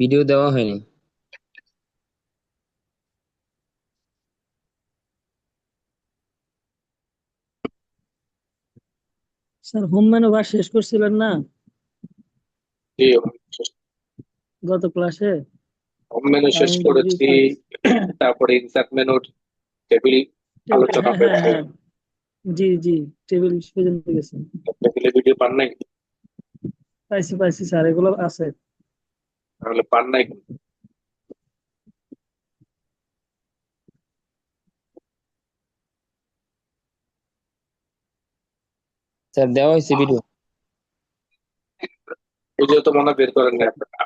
Video দেওয়া হয়নি। Sir home menu bar শেষ করছিলেন না জি, গত ক্লাসে? হোম মেনু শেষ আমি যদি করেছি। তারপরে ইনসার্ট মেনুর টেবিল আলোচনা হ্যাঁ হ্যাঁ হয়েছে। হ্যাঁ, জি জি, টেবিল পর্যন্ত গেছে। টেবিলে ভিডিও পান নাই? পাইছি পাইছি স্যার, এগুলো আছে। তাহলে পান নাই কেন? স্যার দেওয়া হয়েছে ভিডিও। ভিডিও তো মনে হয় বের করেন না আপনারা।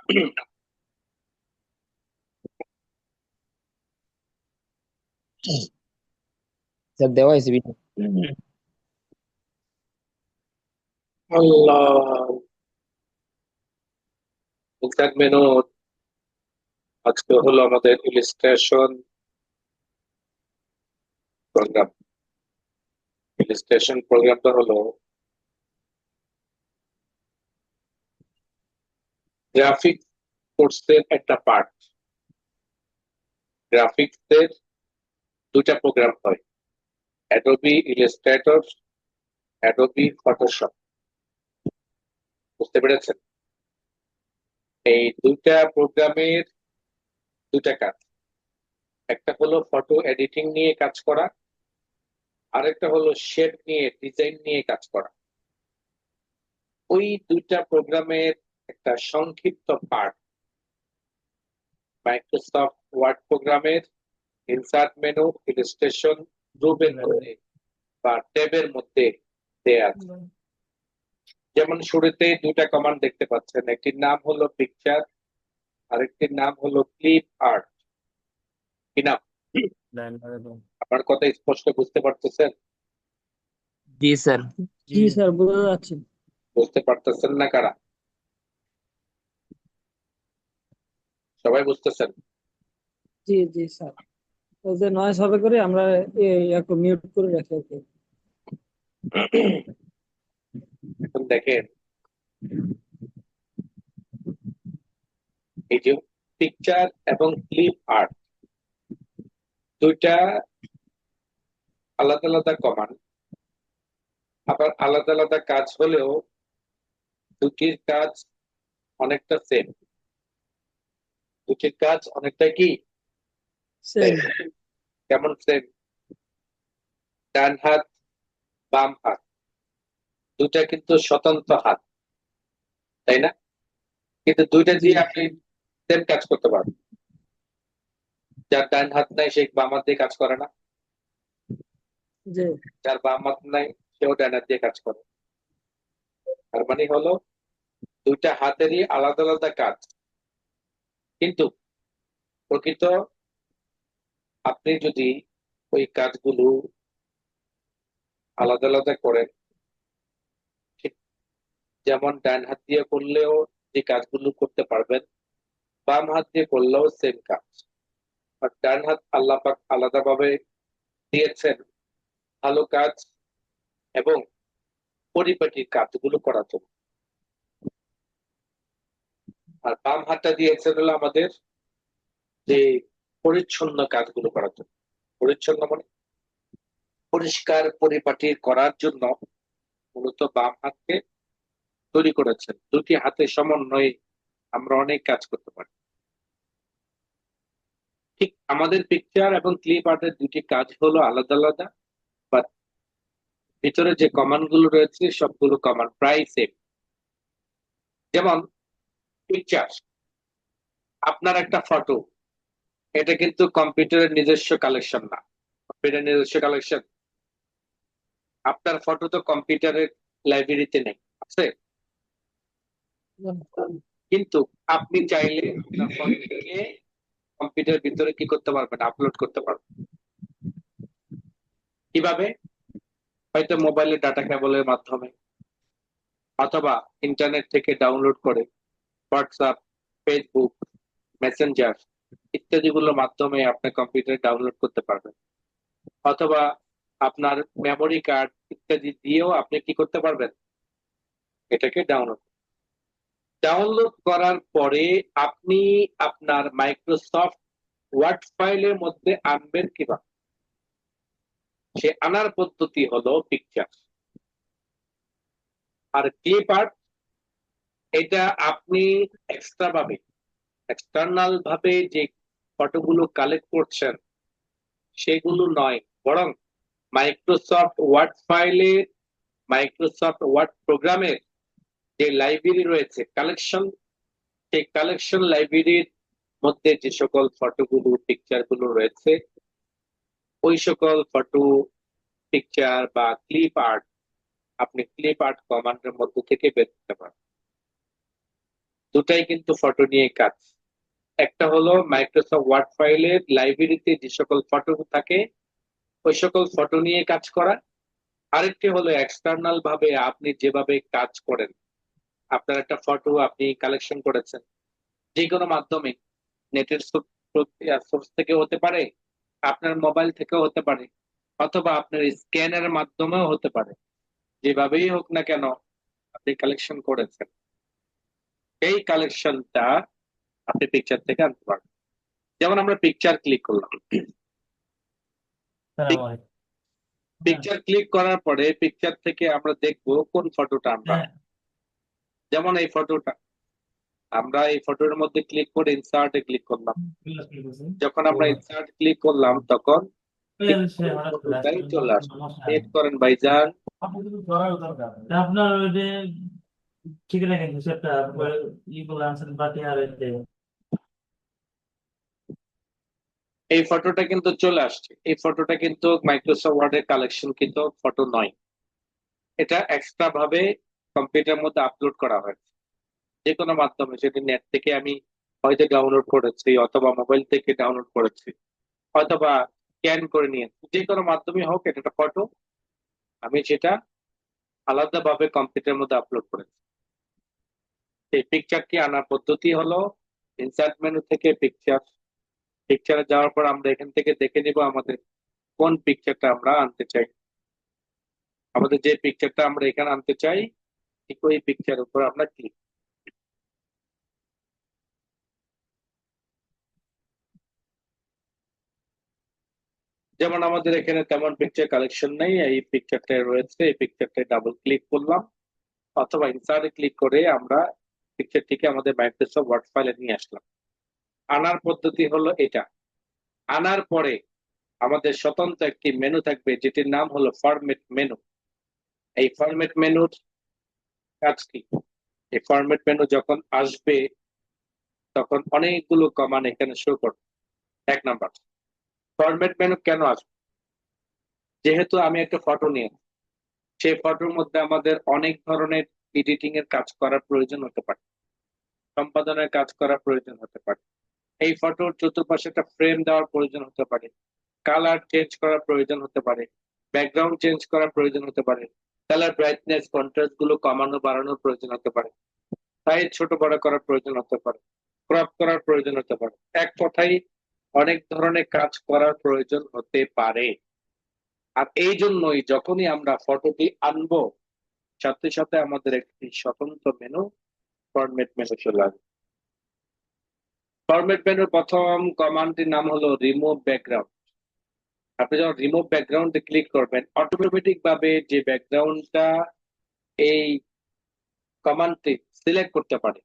স্যার দেওয়া হয়েছে ভিডিও। আল্লাহ, ইনসার্ট মেনু আজকে হলো আমাদের ইলিস্ট্রেশন প্রোগ্রাম। ইলিস্ট্রেশন প্রোগ্রামটা হলো গ্রাফিক কোর্সের একটা পার্ট। গ্রাফিক্সের দুইটা প্রোগ্রাম হয়, অ্যাডোবি ইলাস্ট্রেটর, অ্যাডোবি ফটোশপ। বুঝতে পেরেছেন? এই দুইটা প্রোগ্রামের দুইটা কাজ। একটা হলো ফটো এডিটিং নিয়ে কাজ করা, আরেকটা হলো শেপ নিয়ে ডিজাইন নিয়ে কাজ করা। ওই দুইটা প্রোগ্রামের একটা সংক্ষিপ্ত পার্ট মাইক্রোসফট ওয়ার্ড প্রোগ্রামের ইনসার্ট মেনু ইলাস্ট্রেশন গ্রুপের মধ্যে বা ট্যাবের মধ্যে দেয়া আছে। যেমন শুরুতে দুইটা কমান্ড দেখতে পাচ্ছেন, একটির নাম হলো পিকচার, আরেকটির নাম হলো ক্লিপ আর্ট। কি নাম? আপনার কথা স্পষ্ট বুঝতে পারতেছেন? জি স্যার। জি স্যার, বোঝা যাচ্ছে। বুঝতে পারতেছেন না কারা? সবাই বুঝতেছেন? জি জি স্যার, ওই যে নয়েজ হবে করে আমরা একটু মিউট করে রাখি ওকে। এখন দেখেন, এই যে পিকচার এবং ক্লিপ আর্ট দুইটা আলাদা আলাদা কমান্ড, আবার আলাদা আলাদা কাজ হলেও দুটির কাজ অনেকটা সেম। দুটির কাজ অনেকটা কি সেম। সেম। কেমন সেম? ডান হাত, বাম হাত, দুটা কিন্তু স্বতন্ত্র হাত, তাই না? কিন্তু দুইটা জি দিয়ে আপনি সেম কাজ করতে পারবেন। যার ডান হাত নাই সে বাম হাত দিয়ে কাজ করে না, জি যার বাম হাত নাই সেও ডান হাত দিয়ে কাজ করে। তার মানে হলো দুইটা হাতেরই আলাদা আলাদা কাজ, কিন্তু প্রকৃত আপনি যদি ওই কাজগুলো আলাদা আলাদা করেন, ঠিক যেমন ডান হাত দিয়ে করলেও যে কাজগুলো করতে পারবেন, বাম হাত দিয়ে করলেও সেম কাজ। আর ডান হাত আল্লাহ পাক আলাদা ভাবে দিয়েছেন ভালো কাজ এবং পরিপাটির কাজগুলো করার জন্য, আর বাম হাতটা দিয়েছেন হলো আমাদের যে পরিচ্ছন্ন কাজগুলো করার জন্য। পরিচ্ছন্ন মানে পরিষ্কার পরিপাটি করার জন্য মূলত বাম হাতকে তৈরি করেছেন। দুটি হাতের সমন্বয়ে আমরা অনেক কাজ করতে পারি। ঠিক আমাদের পিকচার এবং ক্লিপ আর্টের দুটি কাজ হলো আলাদা আলাদা, বাট ভিতরে যে কমান্ড গুলো রয়েছে সবগুলো কমান্ড প্রায় সেম। যেমন পিকচার, আপনার একটা ফটো, এটা কিন্তু কম্পিউটারের নিজস্ব কালেকশন না। কম্পিউটারের নিজস্ব কালেকশন, আপনার ফটো তো কম্পিউটারের লাইব্রেরিতে নেই, আছে? কিন্তু আপনি চাইলে আপনার ফটোকে কম্পিউটারের ভিতরে কি করতে পারবেন? আপলোড করতে পারবেন। কিভাবে? হয়তো মোবাইলের ডাটা কেবলের মাধ্যমে, অথবা ইন্টারনেট থেকে ডাউনলোড করে হোয়াটসঅ্যাপ, ফেসবুক, মেসেঞ্জার ইত্যাদি গুলোর মাধ্যমে আপনি কম্পিউটারে ডাউনলোড করতে পারবেন। অথবা আপনার মেমোরি কার্ড ইত্যাদি দিয়েও আপনি কি করতে পারবেন? এটাকে ডাউনলোড। ডাউনলোড করার পরে আপনি আপনার মাইক্রোসফট ওয়ার্ড ফাইলের মধ্যে আনবেন কিভাবে? সে আনার পদ্ধতি হলো পিকচার। আর ক্লিপ আর্ট, এটা আপনি এক্সট্রা ভাবে, এক্সটার্নাল ভাবে যে ফটোগুলো কালেক্ট করছেন সেগুলো নয়, বরং মাইক্রোসফট ওয়ার্ড ফাইলের, মাইক্রোসফট ওয়ার্ড প্রোগ্রামের যে লাইব্রেরি রয়েছে কালেকশন, সেই কালেকশন লাইব্রেরির মধ্যে যে সকল ফটোগুলো, পিকচার গুলো রয়েছে, ওই সকল ফটো, পিকচার বা ক্লিপ আর্ট আপনি ক্লিপ আর্ট কমান্ডের মধ্যে থেকে বের করতে পারেন। দুটাই কিন্তু ফটো নিয়ে কাজ। একটা হলো মাইক্রোসফট ওয়ার্ড ফাইলের লাইব্রেরিতে যে সকল ফটো থাকে ওই সকল ফটো নিয়ে কাজ করা। আরেকটি হলো এক্সটার্নাল ভাবে আপনি যেভাবে কাজ করেন, আপনার একটা ফটো আপনি কালেকশন করেছেন যে কোনো মাধ্যমে, নেটের সোর্স থেকে হতে পারে, আপনার মোবাইল থেকেও হতে পারে, অথবা আপনার স্ক্যানের মাধ্যমেও হতে পারে। যেভাবেই হোক না কেন আপনি কালেকশন করেছেন, এই কালেকশনটা আপনি পিকচার থেকে আনতে পারবেন। যেমন আমরা পিকচার ক্লিক করলাম, সালাম আলাইকুম। পিকচার ক্লিক করার পরে পিকচার থেকে আমরা দেখবো কোন ফটোটা আমরা, হ্যাঁ, যেমন এই ফটোটা, আমরা এই ফটোর মধ্যে ক্লিক করে ইনসার্টে ক্লিক করলাম। ক্লাস কি করছেন? যখন আমরা ইনসার্ট ক্লিক করলাম তখন ওই আমি সে হঠাৎ করে ফটোটাই আসলাম, চলে আসবে। সমস্যা সেট নেই। করেন ভাইজান। আপনার ওই যে ঠিক রাখেন হিসেবটা, ইগুলো আনসার বাকি আর এই যে এই ফটোটা কিন্তু চলে আসছে। এই ফটোটা কিন্তু মাইক্রোসফট ওয়ার্ডের কালেকশন কিন্তু ফটো নয়, এটা এক্সট্রা ভাবে কম্পিউটারের মধ্যে আপলোড করা হয়েছে যে কোনো মাধ্যমে, সেটি নেট থেকে আমি হয়তো ডাউনলোড করেছি, অথবা মোবাইল থেকে ডাউনলোড করেছি, অথবা স্ক্যান করে নিয়েছি, যে কোনো মাধ্যমে হোক এটা একটা ফটো, আমি সেটা আলাদাভাবে কম্পিউটারের মধ্যে আপলোড করেছি। এই পিকচারটি আনার পদ্ধতি হলো ইনসার্ট মেনু থেকে পিকচার, পিকচারে যাওয়ার পর আমরা এখান থেকে দেখে নিব আমাদের কোন পিকচারটা আমরা আনতে চাই। আমাদের যে পিকচারটা আমরা এখানে আনতে চাই ঠিক ওই পিকচার উপর আমরা ক্লিক। যেমন আমাদের এখানে তেমন পিকচার কালেকশন নেই, এই পিকচারটা রয়েছে, এই পিকচারটা ডাবল ক্লিক করলাম, অথবা ইনসার্টে ক্লিক করে আমরা পিকচারটিকে আমাদের মাইক্রোসফট ওয়ার্ড ফাইলে নিয়ে আসলাম। আনার পদ্ধতি হলো এটা। আনার পরে আমাদের স্বতন্ত্র একটি মেনু থাকবে যেটির নাম হলো ফরম্যাট মেনু। এই ফরম্যাট মেনুর কাজ কি? এই ফরম্যাট মেনু যখন আসবে তখন অনেকগুলো কমান্ড এখানে শো করবে। এক নাম্বার, ফরম্যাট মেনু কেন আসবে? যেহেতু আমি একটা ফটো নিয়ে, সেই ফটোর মধ্যে আমাদের অনেক ধরনের এডিটিং এর কাজ করার প্রয়োজন হতে পারে, সম্পাদনের কাজ করার প্রয়োজন হতে পারে, এই ফটোর চতুর্পাশে একটা ফ্রেম দেওয়ার প্রয়োজন হতে পারে, কালার চেঞ্জ করার প্রয়োজন হতে পারে, ব্যাকগ্রাউন্ড চেঞ্জ করার প্রয়োজন হতে পারে, কালার ব্রাইটনেস কন্ট্রাস্ট গুলো কমানো বাড়ানোর প্রয়োজন হতে পারে, সাইজ ছোট বড় করার প্রয়োজন হতে পারে, ক্রপ করার প্রয়োজন হতে পারে। এক কথায় অনেক ধরনের কাজ করার প্রয়োজন হতে পারে। আর এই জন্যই যখনই আমরা ফটোটি আনবো সাথে সাথে আমাদের একটি স্বতন্ত্র মেনু ফরম্যাট মেনু চলে আসবে। ফরম্যাট মেনুর প্রথম কমান্ডটির নাম হলো রিমুভ ব্যাকগ্রাউন্ড। আপনি যখন রিমুভ ব্যাকগ্রাউন্ডে ক্লিক করবেন অটোমেটিক ভাবে যে ব্যাকগ্রাউন্ডটা এই কমান্ডটি সিলেক্ট করতে পারে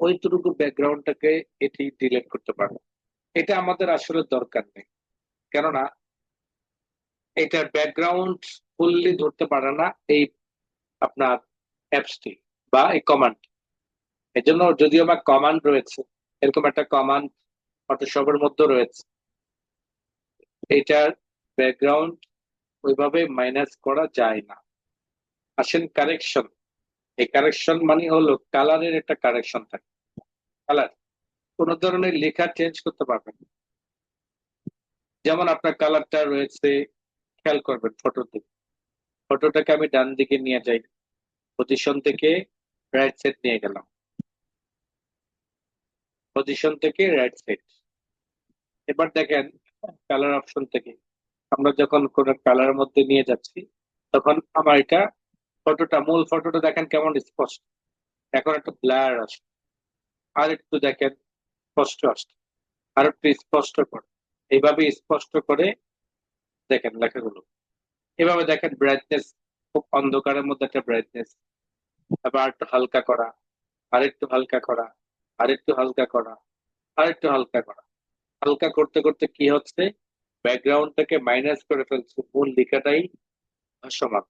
ওইটুকু ব্যাকগ্রাউন্ডটাকে এটি ডিলিট করতে পারে। এটা আমাদের আসলে দরকার নেই, কেননা এটার ব্যাকগ্রাউন্ড ফুললি ধরতে পারে না এই আপনার অ্যাপসটি বা এই কমান্ড। এর জন্য যদিও বা কমান্ড রয়েছে, এরকম একটা কমান্ড ফটোশপের মধ্যে রয়েছে, এটার ব্যাকগ্রাউন্ড ওইভাবে মাইনাস করা যায় না। আসেন কারেকশন। এই কারেকশন মানে হলো কালারের একটা কারেকশন থাকে। কালার কোন ধরনের লেখা চেঞ্জ করতে পারবেন, যেমন আপনার কালারটা রয়েছে, খেয়াল করবেন ফটোতে, ফটোটাকে আমি ডান দিকে নিয়ে যাই, পজিশন থেকে রাইট সাইড নিয়ে গেলাম, পজিশন থেকে রাইট সাইড। এবার দেখেন কালার অপশন থেকে আমরা যখন কোন কালারের মধ্যে নিয়ে যাচ্ছি তখন আমার এটা ফটোটা, মূল ফটোটা দেখেন কেমন স্পষ্ট, এখন একটা ব্লার আসে। আর একটু দেখেন স্পষ্ট আসছে, আর একটু স্পষ্ট করে, এইভাবে স্পষ্ট করে দেখেন লেখাগুলো। এভাবে দেখেন ব্রাইটনেস, খুব অন্ধকারের মধ্যে একটা ব্রাইটনেস, আবার একটু হালকা করা, আরেকটু হালকা করা, আরেকটু হালকা করা, আরেকটু হালকা করা। হালকা করতে করতে কি হচ্ছে, ব্যাকগ্রাউন্ডটাকে মাইনাস করে ফেলছে, মূল লেখাটাই ভাসমান।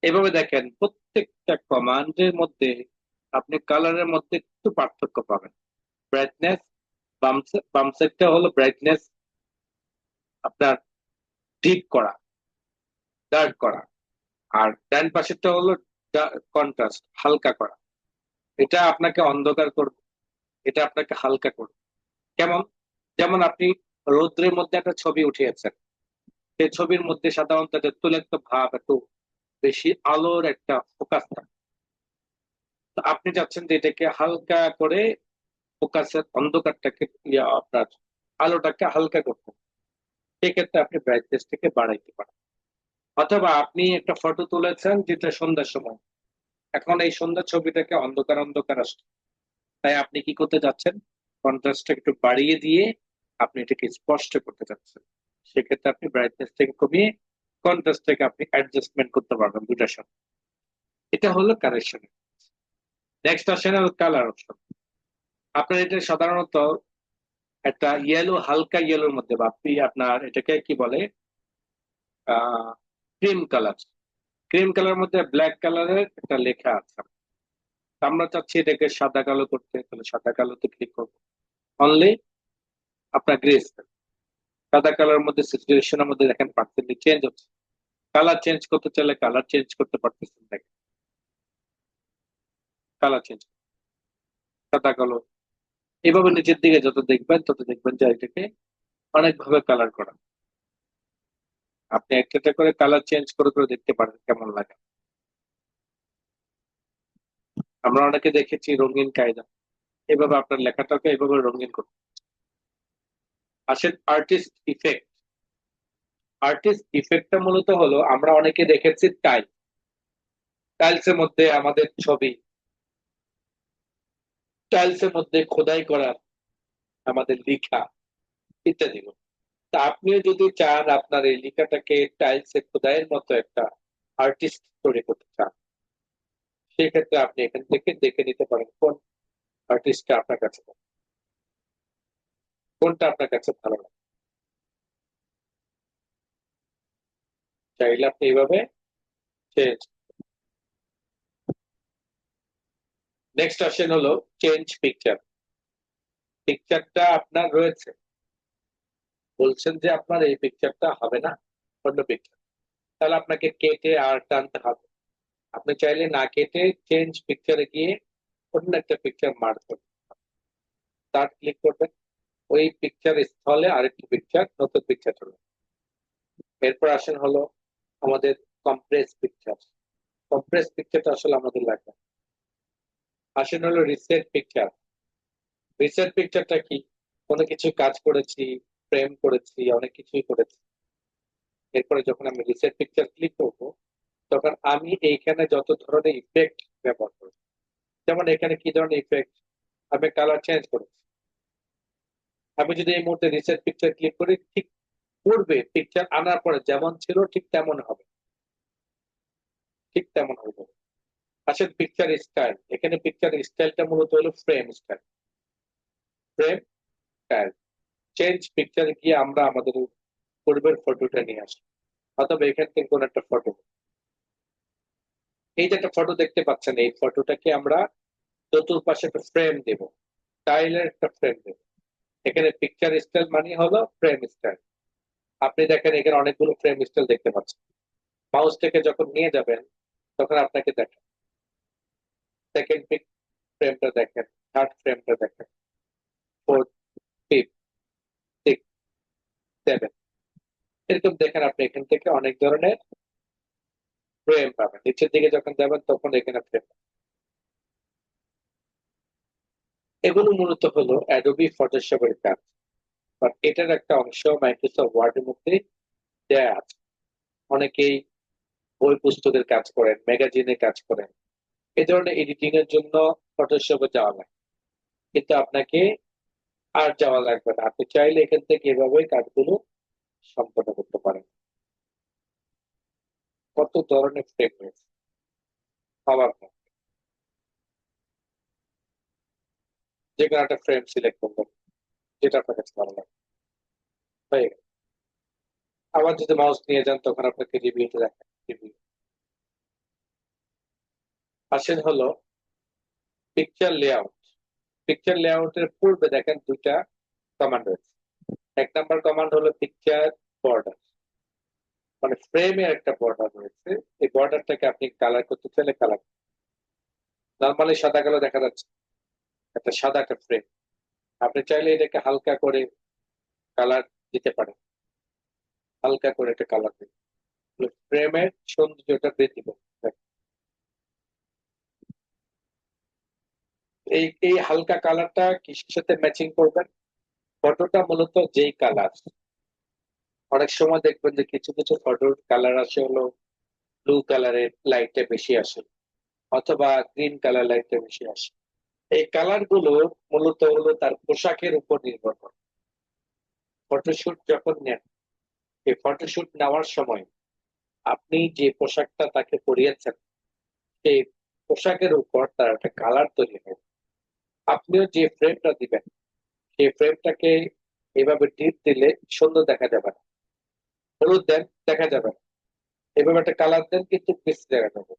এভাবে দেখেন প্রত্যেকটা কমান্ডের মধ্যে আপনি কালারের মধ্যে একটু পার্থক্য পাবেন। ব্রাইটনেস, বাম সাইডটা হলো ব্রাইটনেস আপনার ডিপ করা, ডার্ক করা, আর ডান পাশেরটা হলো কন্ট্রাস্ট, হালকা করা। এটা আপনাকে অন্ধকার করবে, এটা আপনাকে হালকা করবে। কেমন? যেমন আপনি রৌদ্রের মধ্যে একটা ছবি উঠিয়েছেন, সেই ছবির মধ্যে সাধারণত একটা তুলেক্ত ভাব, একটু বেশি আলোর একটা ফোকাস থাকে। তো আপনি চাচ্ছেন যে এটাকে হালকা করে ফোকাসের অন্ধকারটাকে আপনার আলোটাকে হালকা করতে, সেক্ষেত্রে আপনি ব্রাইটনেসটাকে বাড়াইতে পারেন। অথবা আপনি একটা ফটো তুলেছেন যেটা সন্ধ্যার সময়, এখন এই সন্ধ্যার ছবিটাকে অন্ধকার অন্ধকার আসছে, তাই আপনি কি করতে যাচ্ছেন, কন্ট্রাস্টটা একটু বাড়িয়ে দিয়ে আপনি এটাকে স্পষ্ট করতে যাচ্ছেন। সেক্ষেত্রে আপনি ব্রাইটনেসটাকে কমিয়ে কন্ট্রাস্টটাকে আপনি অ্যাডজাস্টমেন্ট করতে পারবেন দুটার সাথে। এটা হলো কারেকশন। নেক্সট আসেন হলো কালার অপশন। আপনার এটা সাধারণত একটা ইয়েলো, হালকা ইয়েলোর মধ্যে, বা আপনি আপনার এটাকে কি বলে ক্রিম কালার, ক্রিম কালার মধ্যে ব্ল্যাক কালারের একটা লেখা আছে। তা আমরা চাচ্ছি এটাকে সাদা কালো করতে, তাহলে সাদা কালোতে ক্লিক করবো। অনলি আপনার গ্রে স্কেল, সাদা কালার মধ্যে সিচুয়েশনের মধ্যে দেখেন পার্সেন্টলি চেঞ্জ হচ্ছে। কালার চেঞ্জ করতে চাইলে কালার চেঞ্জ করতে পারতেছেন, দেখেন কালার চেঞ্জ, সাদা কালো। এভাবে নিচের দিকে যত দেখবেন তত দেখবেন যে এটাকে অনেক ভাবে কালার করা। আপনি একটা করে কালার চেঞ্জ করে করে দেখতে পারেন কেমন লাগে। আমরা অনেকে দেখেছি রঙিন কায়দা, এভাবে আপনার লেখাটাকে এভাবে রঙিন করতে। আসেন আর্টিস্ট ইফেক্ট। আর্টিস্ট ইফেক্টটা মূলত হলো, আমরা অনেকে দেখেছি টাইলসের মধ্যে আমাদের ছবি, টাইলসের মধ্যে খোদাই করা আমাদের লেখা ইত্যাদি। তা আপনিও যদি চান আপনার এই লেখাটাকে টাইলসে খোদাইয়ের মতো একটা আর্টিস্ট তৈরি করতে চান, সেক্ষেত্রে আপনি এখান থেকে দেখে নিতে পারেন কোন আর্টিস্টটা আপনার কাছে, কোনটা আপনার কাছে ভালো লাগে। চাইলে আপনি এইভাবে চেঞ্জ। নেক্সট আসেন হলো চেঞ্জ পিকচার। পিকচারটা আপনার রয়েছে, বলছেন যে আপনার এই পিকচারটা হবে না, অন্য পিকচার, তাহলে আপনাকে কেটে আর টানতে হবে। আপনি চাইলে না কেটে চেঞ্জ পিকচারে গিয়ে অন্য একটা পিকচার মার্ক করবেন, তার ক্লিক করবেন, ওই পিকচার স্থলে আরেকটি পিকচার, নতুন পিকচার চলে। এরপর আসেন হলো আমাদের কম্প্রেস পিকচার। কম্প্রেস পিকচারটা আসলে আমাদের লাগবে। আসেন হলো রিসেট পিকচার। রিসেট পিকচারটা কি, কোনো কিছু কাজ করেছি, ফ্রেম করেছি, অনেক কিছুই করেছি, এরপরে যখন আমি রিসেট পিকচার ক্লিক করবো, তখন আমি এইখানে যত ধরনের ইফেক্ট ব্যবহার করব, যেমন এখানে কি ধরনের ইফেক্ট, আমি কালার চেঞ্জ করেছি। আমি যদি এই মুহূর্তে রিসেট পিকচার ক্লিক করি, ঠিক পূর্বে পিকচার আনার পরে যেমন ছিল ঠিক তেমন হবে, ঠিক তেমন হবে। আসলে পিকচার স্টাইল, এখানে পিকচার স্টাইলটা মূলত হলো frame style. Frame style change পিকচারে গিয়ে আমরা আমাদের পূর্বের ফটোটা নিয়ে আসি, অথবা এখান থেকে কোন একটা ফটো, এই যে একটা ফটো দেখতে পাচ্ছেন, এই ফটোটাকে আমরা চতুর্পাশে একটা ফ্রেম দেব, স্টাইলের একটা ফ্রেম দেব। এখানে পিকচার স্টাইল মানে হলো ফ্রেম স্টাইল। আপনি দেখেন এখানে অনেকগুলো ফ্রেম স্টাইল দেখতে পাচ্ছেন। মাউস থেকে যখন নিয়ে যাবেন তখন আপনাকে দেখেন সেকেন্ড ফ্রেমটা দেখেন, থার্ড ফ্রেমটা দেখেন, ফোর্থ, ফিফথ, সিক্স, সেভেন, এরকম দেখেন। আপনি এখান থেকে অনেক ধরনের ফ্রেম পাবেন। নিচের দিকে যখন যাবেন তখন এখানে ফ্রেম, এগুলো মূলত হলো অ্যাডোবি ফটোশপের কাজ, বাট এটার একটা অংশ মাইক্রোসফট ওয়ার্ডের মধ্যে দেয়া আছে। অনেকেই বই পুস্তকের কাজ করেন, ম্যাগাজিনে কাজ করেন, এই ধরনের এডিটিং এর জন্য ফটোশপে যাওয়া লাগে। কিন্তু আপনাকে আর যাওয়া লাগবে না, আপনি চাইলে এখান থেকে এভাবেই কাজগুলো সম্পন্ন করতে পারেন। কত ধরনের ফ্রেম রয়েছে, অবাক না। যে কোনো একটা ফ্রেম সিলেক্ট করবেন, যেটা আপনার কাছে ভালো লাগে, হয়ে গেল। আবার যদি মাউস নিয়ে যান তখন আপনাকে রিভিউতে দেখায় রিভিউ। আসেন হলো পিকচার লেআউট। পিকচার লেআউটের পূর্বে দেখেন দুইটা কমান্ড রয়েছে। এক নাম্বার কমান্ড হলো পিকচার বর্ডার, মানে ফ্রেমের একটা বর্ডার রয়েছে। এই বর্ডারটাকে আপনি কালার করতে চাইলে কালার, নর্মালি সাদা কালো দেখা যাচ্ছে, একটা সাদা একটা ফ্রেম, আপনি চাইলে এটাকে হালকা করে কালার দিতে পারেন, হালকা করে একটা কালার দিন, ফ্রেমের সৌন্দর্যটা বৃদ্ধি করবে। এই এই হালকা কালারটা কিসের সাথে ম্যাচিং করবেন? ফটোটা মূলত যেই কালার, অনেক সময় দেখবেন যে কিছু কিছু ফটোর কালার আসে হলো ব্লু কালারের লাইটটা বেশি আসে, অথবা গ্রিন কালার লাইটটা বেশি আসে। এই কালার গুলো মূলত হলো তার পোশাকের উপর নির্ভর করে। ফটোশুট যখন নেন, এই ফটোশুট নেওয়ার সময় আপনি যে পোশাকটা তাকে পরিয়েছেন, সেই পোশাকের উপর তার একটা কালার তৈরি হয়। আপনিও যে ফ্রেমটা দিবেন, সেই ফ্রেমটাকে এভাবে ডিপ দিলে সুন্দর দেখা যাবে না, হলুদ দেন দেখা যাবে না, এভাবে একটা কালার দেন কিন্তু বেশি দেখা যাবে।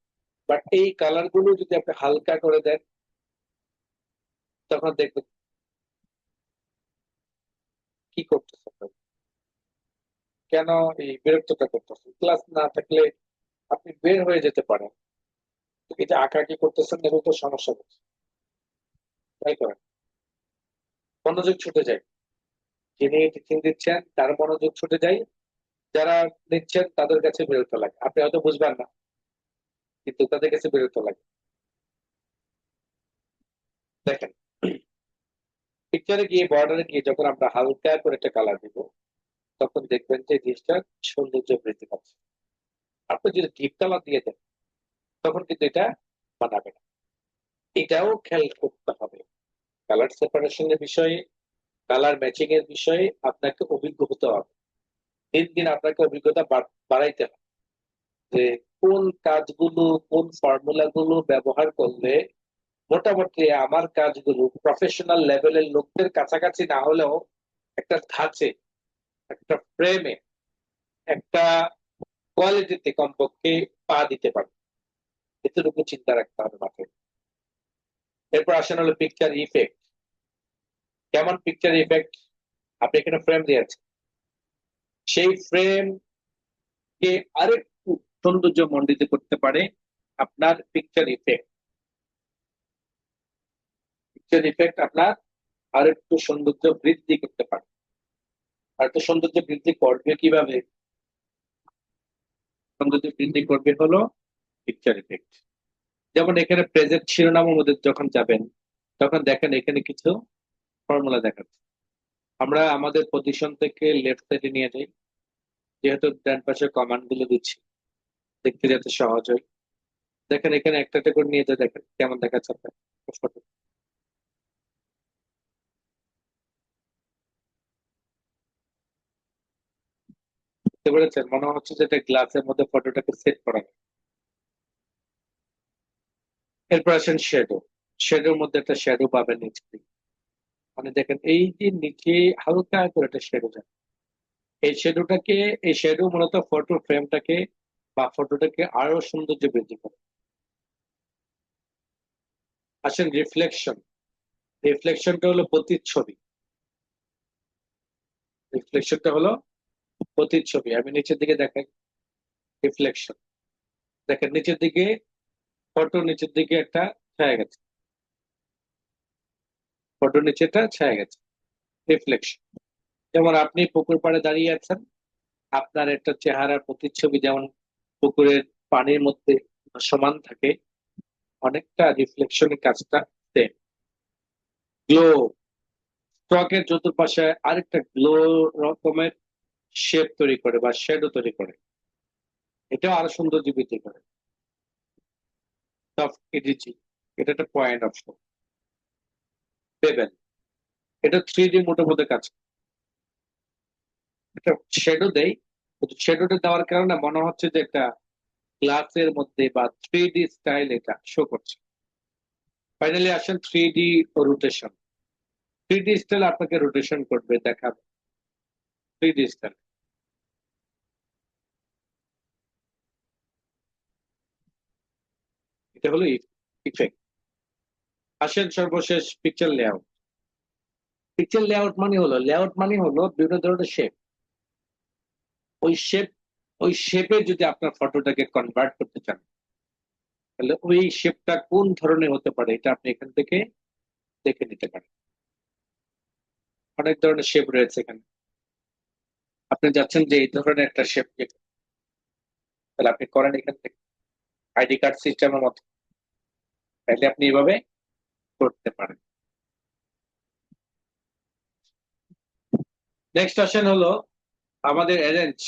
বাট এই কালার গুলো যদি আপনি হালকা করে দেন, তখন দেখবেন কি করতেছে আপনার, কেন এই বিরক্তটা করতেছে। ক্লাস না থাকলে আপনি বের হয়ে যেতে পারেন, তো এই যে আঁকাআঁকি করতেছেন এগুলো তো সমস্যা হচ্ছে, তাই করেন, মনোযোগ ছুটে যায়। যিনি টিচিং দিচ্ছেন তার মনোযোগ ছুটে যায়, যারা নিচ্ছেন তাদের কাছে বিরক্ত লাগে। আপনি হয়তো বুঝবেন না, কিন্তু তাদের কাছে বিরক্ত লাগে। দেখেন, পিকচারে গিয়ে বর্ডারে গিয়ে যখন আমরা হালকা করে একটা কালার দিব, তখন দেখবেন যে জিনিসটার সৌন্দর্য বৃদ্ধি পাচ্ছে। আপনি যদি ডিপ কালার দিয়ে দেন, তখন কিন্তু এটা মানাবে না। এটাও খেয়াল করতে হবে। কালার সেপারেশনের বিষয়ে, কালার ম্যাচিং এর বিষয়ে আপনাকে অভিজ্ঞ হতে হবে। দিন দিন আপনাকে অভিজ্ঞতা বাড়াইতে হবে, যে কোন কাজগুলো, কোন ফর্মুলা গুলো ব্যবহার করলে মোটামুটি আমার কাজগুলো প্রফেশনাল লেভেলের লোকদের কাছাকাছি না হলেও একটা ধাঁচে, একটা ফ্রেমে, একটা কোয়ালিটিতে কমপক্ষে পা দিতে পারে। এতটুকু চিন্তা রাখতে হবে মাথায়। এরপর আসেন হলো পিকচার ইফেক্ট। কেমন পিকচার ইফেক্ট? আপনি এখানে ফ্রেম দিয়েছেন, সেই ফ্রেম কে আরেকটু সৌন্দর্য মণ্ডিত করতে পারে আপনার পিকচার ইফেক্ট। পিকচার ইফেক্ট আপনার আরেকটু সৌন্দর্য বৃদ্ধি করতে পারে। আর একটু সৌন্দর্য বৃদ্ধি করবে কিভাবে? সৌন্দর্য বৃদ্ধি করবে হলো পিকচার ইফেক্ট। যেমন এখানে প্রেজেন্ট শিরোনামের মধ্যে যখন যাবেন, তখন দেখেন এখানে কিছু ফর্মুলা দেখাচ্ছে। আমরা আমাদের পজিশন থেকে লেফট সাইডে নিয়ে যাই, যেহেতু ডান পাশে কমান্ড গুলো দিচ্ছি, দেখতে যাতে সহজ হয়। দেখেন এখানে একটা একটা করে নিয়ে যা, দেখেন কেমন দেখাচ্ছে আপনার ফটো। বুঝতে পেরেছেন? মনে হচ্ছে যে এটা গ্লাসের মধ্যে ফটোটাকে সেট করা হয়। এরপর আসেন শ্যাডো। শ্যাডোর মধ্যে একটা শ্যাডো পাবেন নিচে দিকে। মানে দেখেন এই যে নিচে হালকা করে একটা শ্যাডো যায়, এই শ্যাডোটাকে, এই শ্যাডো মূলত ফটো ফ্রেমটাকে বা ফটোটাকে আরো সৌন্দর্য বৃদ্ধি করে। আসেন রিফ্লেকশন। রিফ্লেকশনটা হলো প্রতিচ্ছবি। রিফ্লেকশনটা হলো প্রতিচ্ছবি। আমি নিচের দিকে দেখাই রিফ্লেকশন। দেখেন নিচের দিকে, ফটো নিচের দিকে একটা ছায়া গেছে, ফটো নিচেটা ছায়া গেছে, রিফ্লেকশন। যেমন আপনি পুকুর পাড়ে দাঁড়িয়ে আছেন, আপনার একটা চেহারার প্রতিচ্ছবি যেমন পুকুরের পানির মধ্যে সমান থাকে, অনেকটা রিফ্লেকশনের কাজটা সেম। গ্লো, ত্বকের চতুর্পাশে আরেকটা গ্লো রকমের শেপ তৈরি করে বা শেডো তৈরি করে, এটাও আরো সৌন্দর্য বৃদ্ধি করে। সফট এডিজিং, এটা একটা পয়েন্ট অপশন। বেবেল, এটা 3D মোডের মধ্যে কাজ করে। একটা শ্যাডো দেই, শ্যাডোটা দেওয়ার কারণে মনে হচ্ছে যে একটা গ্লাসের মধ্যে বা 3D স্টাইল এটা শো করছে। ফাইনালি আসেন 3D রোটেশন। 3D স্টাইল আপনাকে রোটেশন করবে, দেখাবে 3D স্টাইল। এটা হলো ইফেক্ট। আসেন সর্বশেষ পিকচার লেআউট। পিকচার লেআউট মানে হলো বিভিন্ন ধরনের শেপ। ওই শেপ, ওই শেপে যদি আপনার ফটোটাকে কনভার্ট করতে চান, তাহলে ওই শেপটা কোন ধরনের হতে পারে এটা আপনি এখান থেকে দেখে নিতে পারেন। অনেক ধরনের শেপ রয়েছে এখানে। আপনি যাচ্ছেন যে এই ধরনের একটা শেপ, তাহলে আপনি করেন এখান থেকে আইডি কার্ড সিস্টেমের মতো, তাহলে আপনি এভাবে করতে পারেন। নেক্সট আসেন হলো আমাদের অ্যারেঞ্জ।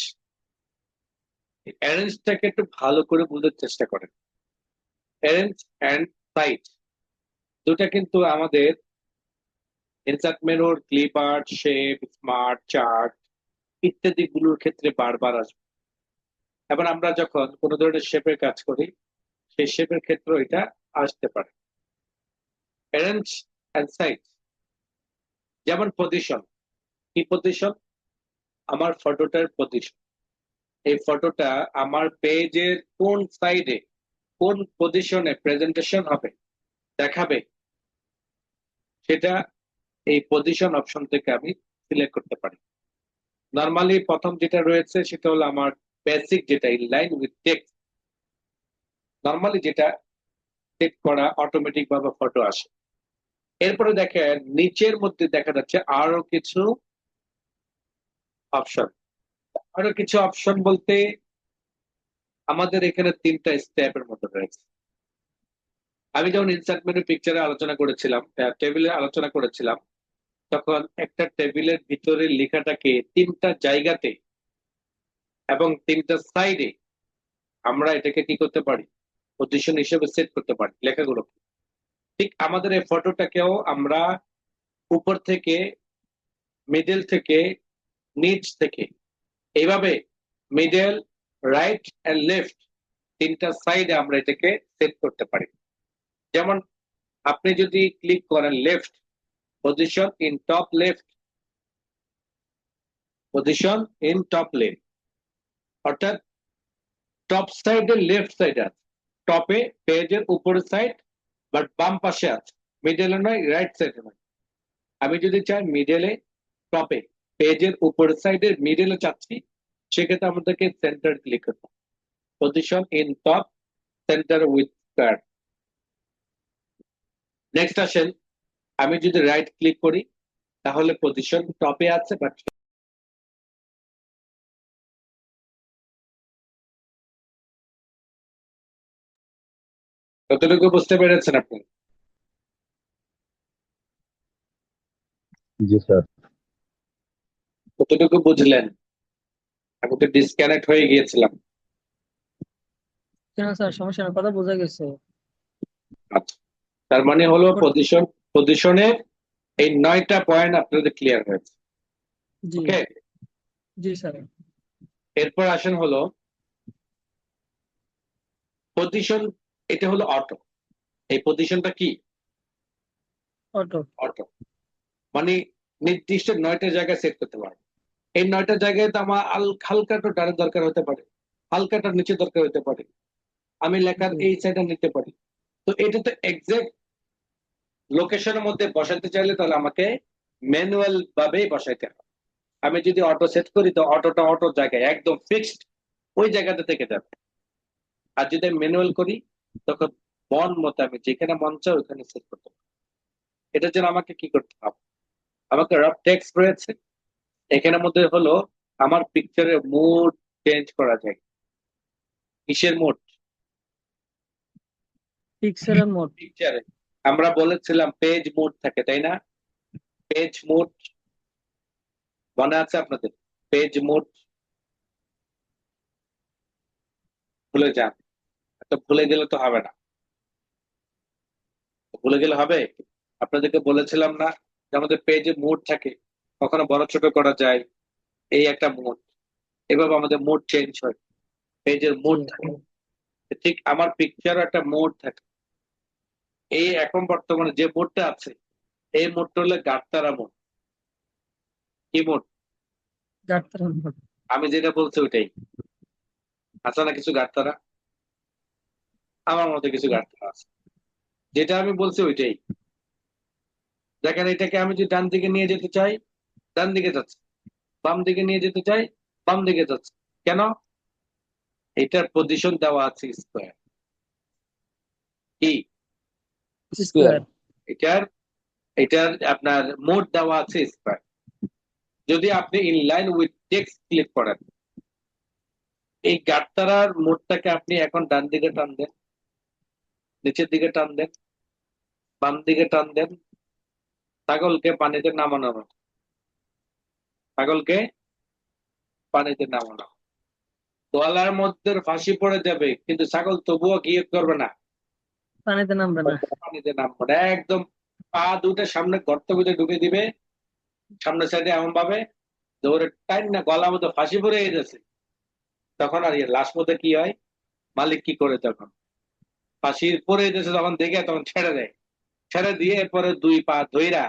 অ্যারেঞ্জটাকে একটু ভালো করে বুঝার চেষ্টা করেন। অ্যারেঞ্জ অ্যান্ড সাইজ দুটা কিন্তু আমাদের ইনসার্ট মেনুর clip art, shape, smart chart ইত্যাদি গুলোর ক্ষেত্রে বারবার আসবে। এবার আমরা যখন কোনো ধরনের শেপের কাজ করি, সেই শেপের ক্ষেত্রে এটা আসতে পারে। অ্যারেঞ্জ অ্যান্ড সাইজ, যেমন পজিশন। কি পজিশন? আমার ফটোটার পজিশন। এই ফটোটা আমার পেজের কোন সাইডে, কোন পজিশনে প্রেজেন্টেশন হবে, দেখাবে, সেটা এই পজিশন অপশন থেকে আমি সিলেক্ট করতে পারি। নর্মালি প্রথম যেটা রয়েছে সেটা হলো আমার বেসিক, যেটা ইনলাইন উইথ টেক্সট। নর্মালি যেটা সেট করা অটোমেটিক ভাবে ফটো আসে। এরপরে দেখেন নিচের মধ্যে দেখা যাচ্ছে আরো কিছু অপশন। আরো কিছু অপশন বলতে আমাদের এখানে 3টা স্টেপের মতো রয়েছে। আমি যখন ইনসার্ট মেনু পিকচারে আলোচনা করেছিলাম, টেবিলে আলোচনা করেছিলাম, তখন একটা টেবিলের ভিতরে লেখাটাকে 3টা জায়গাতে এবং 3টা সাইডে আমরা এটাকে কি করতে পারি, পজিশন হিসেবে সেট করতে পারি লেখাগুলো। ঠিক আমাদের এই ফটোটাকেও আমরা উপর থেকে, মিডল থেকে, নিচ থেকে, এইভাবে মিডল, রাইট এন্ড লেফট 3টা সাইডে আমরা এটাকে সেট করতে পারি। যেমন আপনি যদি ক্লিক করেন left, position in top left, position in top left, অর্থাৎ টপ সাইডের লেফট সাইড আছে, টপে পেজের উপরের সাইড, বাট বাম পাশে আছে, মিডলে নয়, রাইট সাইডে নয়। আমি যদি চাই মিডলে, টপে, পেজের উপরের সাইডের মিডলে চাচ্ছি, সেক্ষেত্রে আমাদেরকে সেন্টার ক্লিক করতে হবে। Position in top, centre with square. Next আসেন, আমি যদি রাইট ক্লিক করি তাহলে পজিশন টপে আছে, বাট কতটুকু বুঝতে পেরেছেন আপনি? জি স্যার। কতটুকু বুঝলেন? আমি তো ডিসকানেক্ট হয়ে গিয়েছিলাম। কেন স্যার, সমস্যা না, কথা বোঝা গেছে। আচ্ছা, তার মানে হলো পজিশনের এই 9টা পয়েন্ট আপনাদের ক্লিয়ার হয়েছে। জি ওকে, জি স্যার। এরপর আসেন হলো পজিশন। এটা হলো অটো। এই পজিশনটা কি? অটো। অটো মানে নির্দিষ্ট 9টা জায়গায় সেট করতে পারবো। এই 9টা জায়গায় তো আমার হালকাটা ডানের দরকার হতে পারে, হালকাটা নিচে দরকার হতে পারে, আমি লেখার জি এই সাইডে নিতে পারি। তো এটা তো এক্সাক্ট লোকেশনের মধ্যে বসাতে চাইলে তাহলে আমাকে ম্যানুয়াল ভাবে বসাইতে হবে। আমি যদি অটো সেট করি তো অটোটা অটো জায়গায় একদম ফিক্সড ওই জায়গাতে থেকে যাবে। আর যদি আমি ম্যানুয়াল করি তখন মন মতো আমি যেখানে মন চাই ওখানে সেট করতে পারি। এটার জন্য আমাকে কি করতে হবে, আমাকে রাফ টেক্সট রয়েছে এখানের মধ্যে হলো আমার পিকচারের মুড চেঞ্জ করা যায়। কিসের মুড? পিক্সেলের মোড। পিকচারে আমরা বলেছিলাম পেজ মুড থাকে, তাই না? পেজ মুড মনে আছে আপনাদের? পেজ মুড ভুলে যান, তো ভুলে গেলে তো হবে না। ভুলে গেলে হবে? আপনাদেরকে বলেছিলাম না যে আমাদের পেজে মুড থাকে, কখনো বড় ছোট করা যায়, এই একটা মুড, এভাবে আমাদের মুড চেঞ্জ হয়, পেজের জি মুড থাকে। ঠিক আমার পিকচারও একটা মুড থাকে। এই এখন বর্তমানে যে মুডটা আছে, এই মুডটা হলো গাঁটতারা মুড। কি মুড? ডাক্তার আনবো। আমি যেটা বলছি ওইটাই। আছে না কিছু গাঁটতারা? আমার মধ্যে কিছু গাঁটতারা আছে, যেটা আমি বলছি ওইটাই। দেখেন, এটাকে আমি যদি ডান দিকে নিয়ে যেতে চাই, ডান দিকে যাচ্ছে, বাম দিকে নিয়ে যেতে চাই, বাম দিকে যাচ্ছে। কেন? এটার পজিশন দেওয়া আছে স্কোয়ার। কি? স্কোয়ার। স্কোয়ার। এটার এটার আপনার মোড দেওয়া আছে স্কোয়ার। যদি আপনি ইনলাইন উইথ টেক্সট ক্লিক করেন, এই গাঁটতারার মোডটাকে আপনি এখন ডান দিকে টান দেন, নিচের দিকে টান দেন, বাম দিকে টান দেন, ছাগলকে পানিতে নামানো হবে। ছাগলকে পানিতে নামানো, গলার মধ্যে ফাঁসি পড়ে যাবে, কিন্তু ছাগল তবুও কি করবে না, পানিতে নামবে না। পানিতে নামবে না। একদম পা দুটো সামনে গর্ত ভিতরে ঢুকে দিবে, সামনের সাইডে এমন ভাবে দৌড়ে টাইম না, গলার মধ্যে ফাঁসি পড়ে গেছে। তখন আর লাশ মধ্যে কি হয়, মালিক কি করে তখন ফাঁসির পরে যেতেছে তখন দেখে তখন ছেড়ে দেয়, ছেড়ে দিয়ে এরপরে দুই পা ধইরা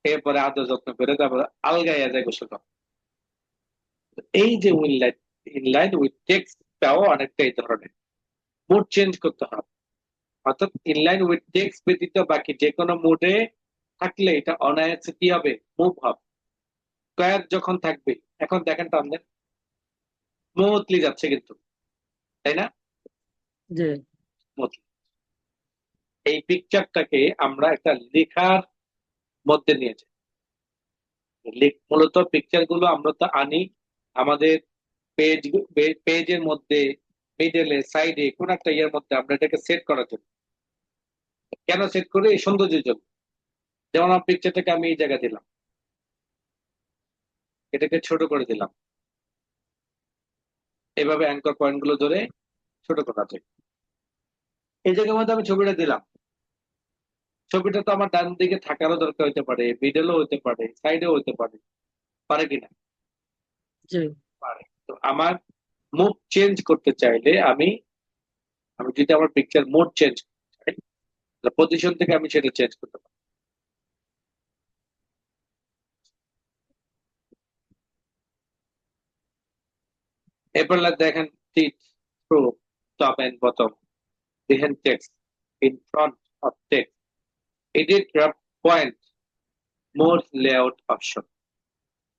এরপরে আদর যত্ন করে তারপরে আলগাইয়া যায় গোসল করে। এই যে ইনলাইন উইথ টেক্সটটাও অনেকটা এই ধরনের, মুড চেঞ্জ করতে হবে। অর্থাৎ ইনলাইন উইথ টেক্সট ব্যতীত বাকি যে কোনো মুডে থাকলে এটা অনায়াসে কি হবে, মুভ হবে। স্কোয়ার যখন থাকবে, এখন দেখেন টান দেন, স্মুথলি যাচ্ছে কিন্তু, তাই না? জি স্মুথলি। এই পিকচারটাকে আমরা একটা লেখার মধ্যে নিয়ে যাই। মূলত পিকচার গুলো আমরা তো আনি আমাদের পেজ পেজের মধ্যে, মিডলে, সাইডে কোন একটা ইয়ের মধ্যে আমরা এটাকে সেট করার জন্য। কেন সেট করি? এই সৌন্দর্যের জন্য। যেমন আমার পিকচারটাকে আমি এই জায়গায় দিলাম, এটাকে ছোট করে দিলাম, এভাবে অ্যাঙ্কর পয়েন্ট গুলো ধরে ছোট করা যায়। এই জায়গার মধ্যে আমি ছবিটা দিলাম, ছবিটা তো আমার ডান দিকে থাকারও দরকার হতে পারে, মিডলও হতে পারে, সাইডেও হতে পারে, পারে কিনা? জি পারে। তো আমার মুড চেঞ্জ করতে চাইলে আমি আমি যদি আমার পিকচার মোড চেঞ্জ করতে চাই, পজিশন থেকে আমি সেটা চেঞ্জ করতে পারি। এরপর দেখেন, tight through top and bottom, behind text, in front of text, edit wrap point, more layout option।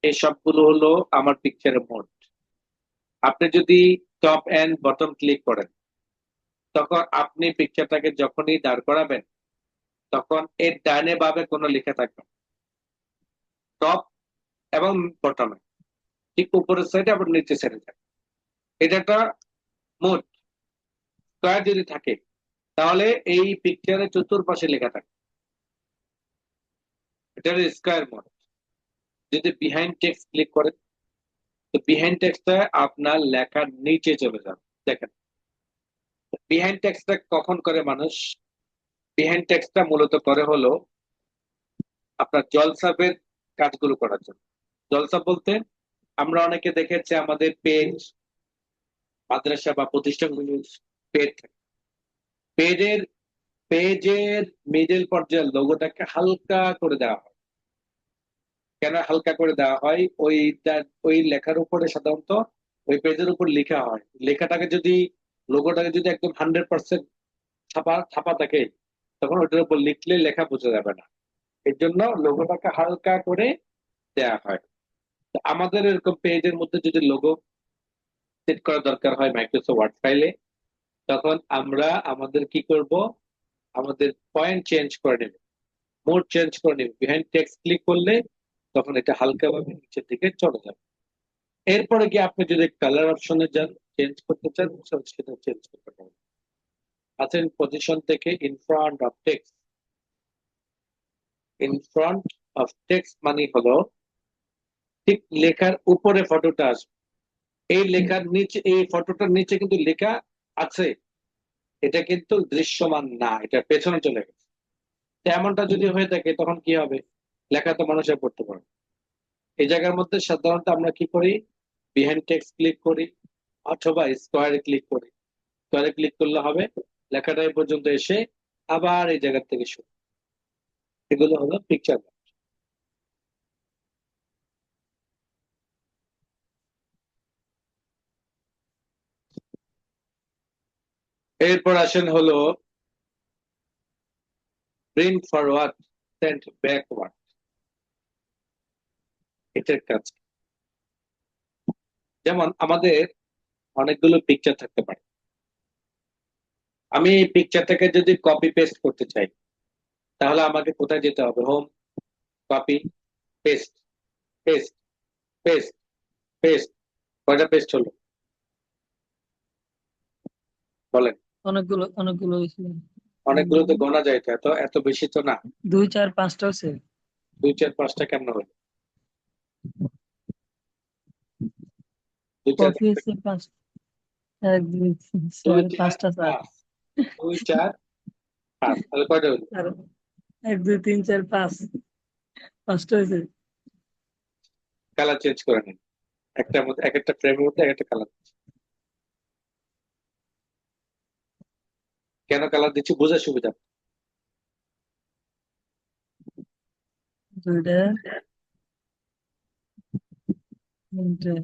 এই সবগুলো হলো আমার পিকচারের মোড। আপনি যদি টপ এন্ড বটম ক্লিক করেন, তখন আপনি পিকচারটাকে যখনই দাঁড় করাবেন, তখন এর ডানে বামে কোনো লেখা থাকবে টপ এবং বটমে, ঠিক উপরের সাইডে আবার নিচের সাইডে থাকবে। এটা একটা মোড। স্কয়ার যদি থাকে তাহলে এই পিকচারের চতুর্পাশে লেখা থাকে, এটা হলো স্কয়ার মোড। যদি বিহাইন্ড টেক্সট ক্লিক করেন, তো বিহাইন্ড টেক্সটটা আপনার লেখার নিচে চলে যাবে। দেখেন, বিহাইন্ড টেক্সটটা কখন করে মানুষ? বিহাইন্ড টেক্সটটা মূলত করে হলো আপনার জলসাপের কাজগুলো করার জন্য। জলসাপ বলতে আমরা অনেকে দেখেছি আমাদের পেজ, মাদ্রাসা বা প্রতিষ্ঠানগুলো পেজ থাকে, পেজের পেজের মিডল পর্যায়ের লোগোটাকে হালকা করে দেওয়া হয়। কেন হালকা করে দেওয়া হয়? ওই লেখার উপরে সাধারণত ওই পেজের উপর লেখা হয়, লেখাটাকে যদি, লোগোটাকে যদি একদম 100% ছাপা ছাপা থাকে, তখন ওইটার উপর লিখলে লেখা বোঝা যাবে না। এর জন্য লোগোটাকে হালকা করে দেওয়া হয়। তো আমাদের এরকম পেজের মধ্যে যদি লোগো সেট করা দরকার হয় মাইক্রোসফট ওয়ার্ড ফাইলে, তখন আমরা আমাদের কি করব, আমাদের পয়েন্ট চেঞ্জ করে নেব, মোড চেঞ্জ করে নেব। বিহাইন্ড টেক্সট ক্লিক করলে তখন এটা হালকা ভাবে নিচের দিকে চলে যাবে। এরপরে কি আপনি যদি কালার অপশনে যান, চেঞ্জ করতে চান, সেটা চেঞ্জ করতে পারেন। আছেন পজিশন থেকে in front of text. In front of text মানে হলো ঠিক লেখার উপরে ফটোটা আসবে। এই লেখার নিচে, এই ফটোটার নিচে কিন্তু লেখা আছে, এটা কিন্তু দৃশ্যমান না, এটা পেছনে চলে গেছে। তো এমনটা যদি হয়ে থাকে তখন কি হবে? লেখা তো মানুষের পড়তে পারে। এই জায়গার মধ্যে সাধারণত আমরা কি করি? বিহাইন্ড টেক্সট ক্লিক করি অথবা স্কোয়ারে ক্লিক করি। স্কোয়ারে ক্লিক করলে হবে লেখাটা এই পর্যন্ত এসে আবার এই জায়গা থেকে শুরু। এগুলো হলো পিকচার। এরপর আসেন হলো প্রিন্ট ফরওয়ার্ড, সেন্ড ব্যাকওয়ার্ড। এটার কাজ কি? যেমন আমাদের অনেকগুলো পিকচার থাকতে পারে। আমি এই পিকচারটাকে যদি কপি পেস্ট করতে চাই তাহলে আমাকে কোথায় যেতে হবে? Home, copy, paste, paste, paste, paste. কয়টা পেস্ট হলো বলেন? অনেকগুলো অনেকগুলো হয়েছে। অনেকগুলো তো গোনা যায়, তো এত এত বেশি তো না। 2 4 5টা হচ্ছে। 2 4 5টা কেমন হলো? 2 4 কপি হচ্ছে 5, 1 2 3 2 4 4 5টা স্যার। 5, 2 4 5, তাহলে কয়টা হলো? আর 1 2 3 4 5, 5টা হয়েছে। কালার চেঞ্জ করে নিন। একটার মধ্যে এক একটা ফ্রেমের মধ্যে এক একটা কালার। কেন কালার দিচ্ছি বোঝার সুবিধা। 2টা 3টে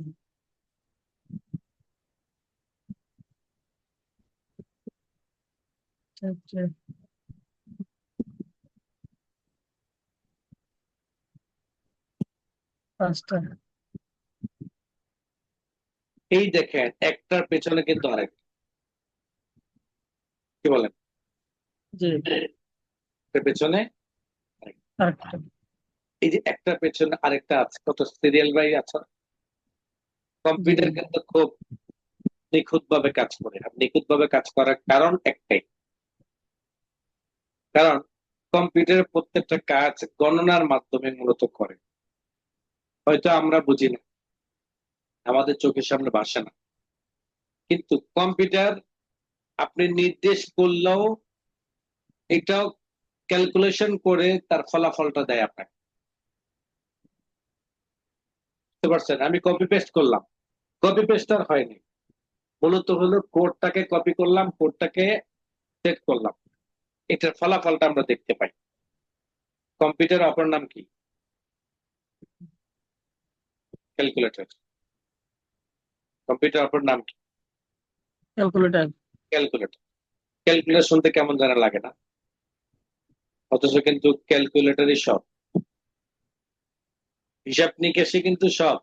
4টে 5টা। এই দেখেন একটার পেছনে কিন্তু আরেকটা, কি বলেন? জি, একটার পেছনে আরেকটা। আরেকটা। এই যে একটার পেছনে আরেকটা আছে, কত সিরিয়াল বাই আছে। জি কম্পিউটার কিন্তু খুব নিখুঁত ভাবে কাজ করে। আর নিখুঁত ভাবে কাজ করার কারণ একটাই, কারণ কম্পিউটারের প্রত্যেকটা কাজ গণনার মাধ্যমে মূলত করে। হয়তো আমরা বুঝি না, আমাদের চোখের সামনে ভাসে না, কিন্তু কম্পিউটার আপনি নির্দেশ করলেও এটাও ক্যালকুলেশন করে তার ফলাফলটা দেয় আপনাকে। বুঝতে পারছেন? আমি কপি পেস্ট করলাম, কপি পেস্ট আর হয়নি, মূলত হলো কোডটাকে কপি করলাম, কোডটাকে সেট করলাম, এটার ফলাফলটা আমরা দেখতে পাই। কম্পিউটার অপর নাম কি? ক্যালকুলেটর। কম্পিউটার অপর নাম কি? ক্যালকুলেটর। ক্যালকুলেটর। ক্যালকুলেটর শুনতে কেমন জানা লাগে না? অথচ কিন্তু ক্যালকুলেটরই সব। হিসাব নিকেশে কিন্তু সব।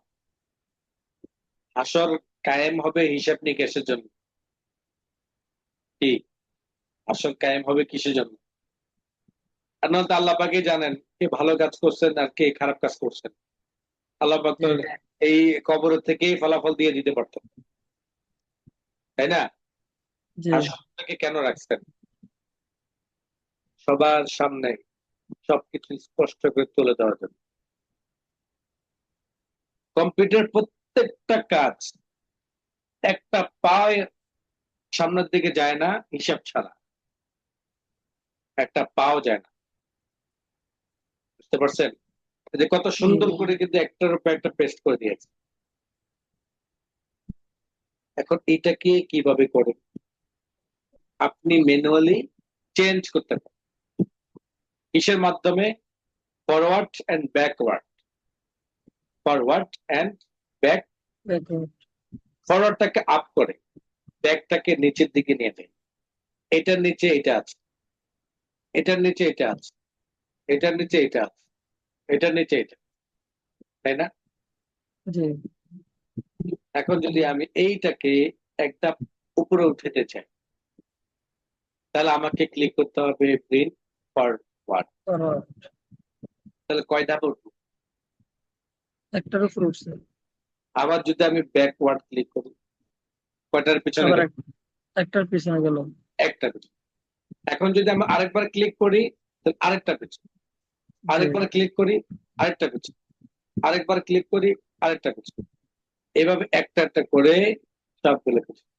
আসর কায়েম হবে হিসাব নিকেশের জন্য। কি? আসর কায়েম হবে কিসের জন্য? আর নয়তো আল্লাহ পাকই জানেন কে ভালো কাজ করছেন আর কে খারাপ কাজ করছেন। আল্লাহ পাক তো এই কবর থেকেই ফলাফল দিয়ে দিতে পারতেন, তাই না? জি আসরটাকে কেন রাখছেন? সবার সামনে সবকিছু স্পষ্ট করে তুলে দেওয়ার জন্য। কম্পিউটার প্রত্যেকটা কাজ একটা পায় সামনের দিকে যায় না হিসাব ছাড়া, একটা পাও যায় না। বুঝতে পারছেন? যে কত সুন্দর করে কিন্তু একটার উপর একটা পেস্ট করে দিয়েছে। এখন এটাকে কিভাবে করে আপনি ম্যানুয়ালি চেঞ্জ করতে পারেন? কিসের মাধ্যমে? Forward and backward. Forward and back. Backward. ফরওয়ার্ডটাকে আপ করে, ব্যাকটাকে নিচের দিকে নিয়ে যায়। এটার নিচে এটা আছে, এটার নিচে এটা আছে, এটার নিচে এটা আছে, এটার নিচে এটা, তাই না? জি এখন যদি আমি এইটাকে একটা উপরে উঠাতে চাই তাহলে আমাকে ক্লিক করতে হবে প্রিন্ট ফরওয়ার্ড। ফরওয়ার্ড। তাহলে কয় ধাপ উঠবো? একটার উপর উঠছে। আবার যদি আমি ব্যাকওয়ার্ড ক্লিক করি কয়টার পিছনে আবার গেল? একটার পিছনে গেল। একটা পিছনে। এখন যদি আমি আরেকবার ক্লিক করি তাহলে আরেকটা পিছনে, আরেকবার ক্লিক করি আরেকটা পিছনে, আরেকবার ক্লিক করি আরেকটা পিছনে, এভাবে একটা একটা করে সবগুলো পিছনে।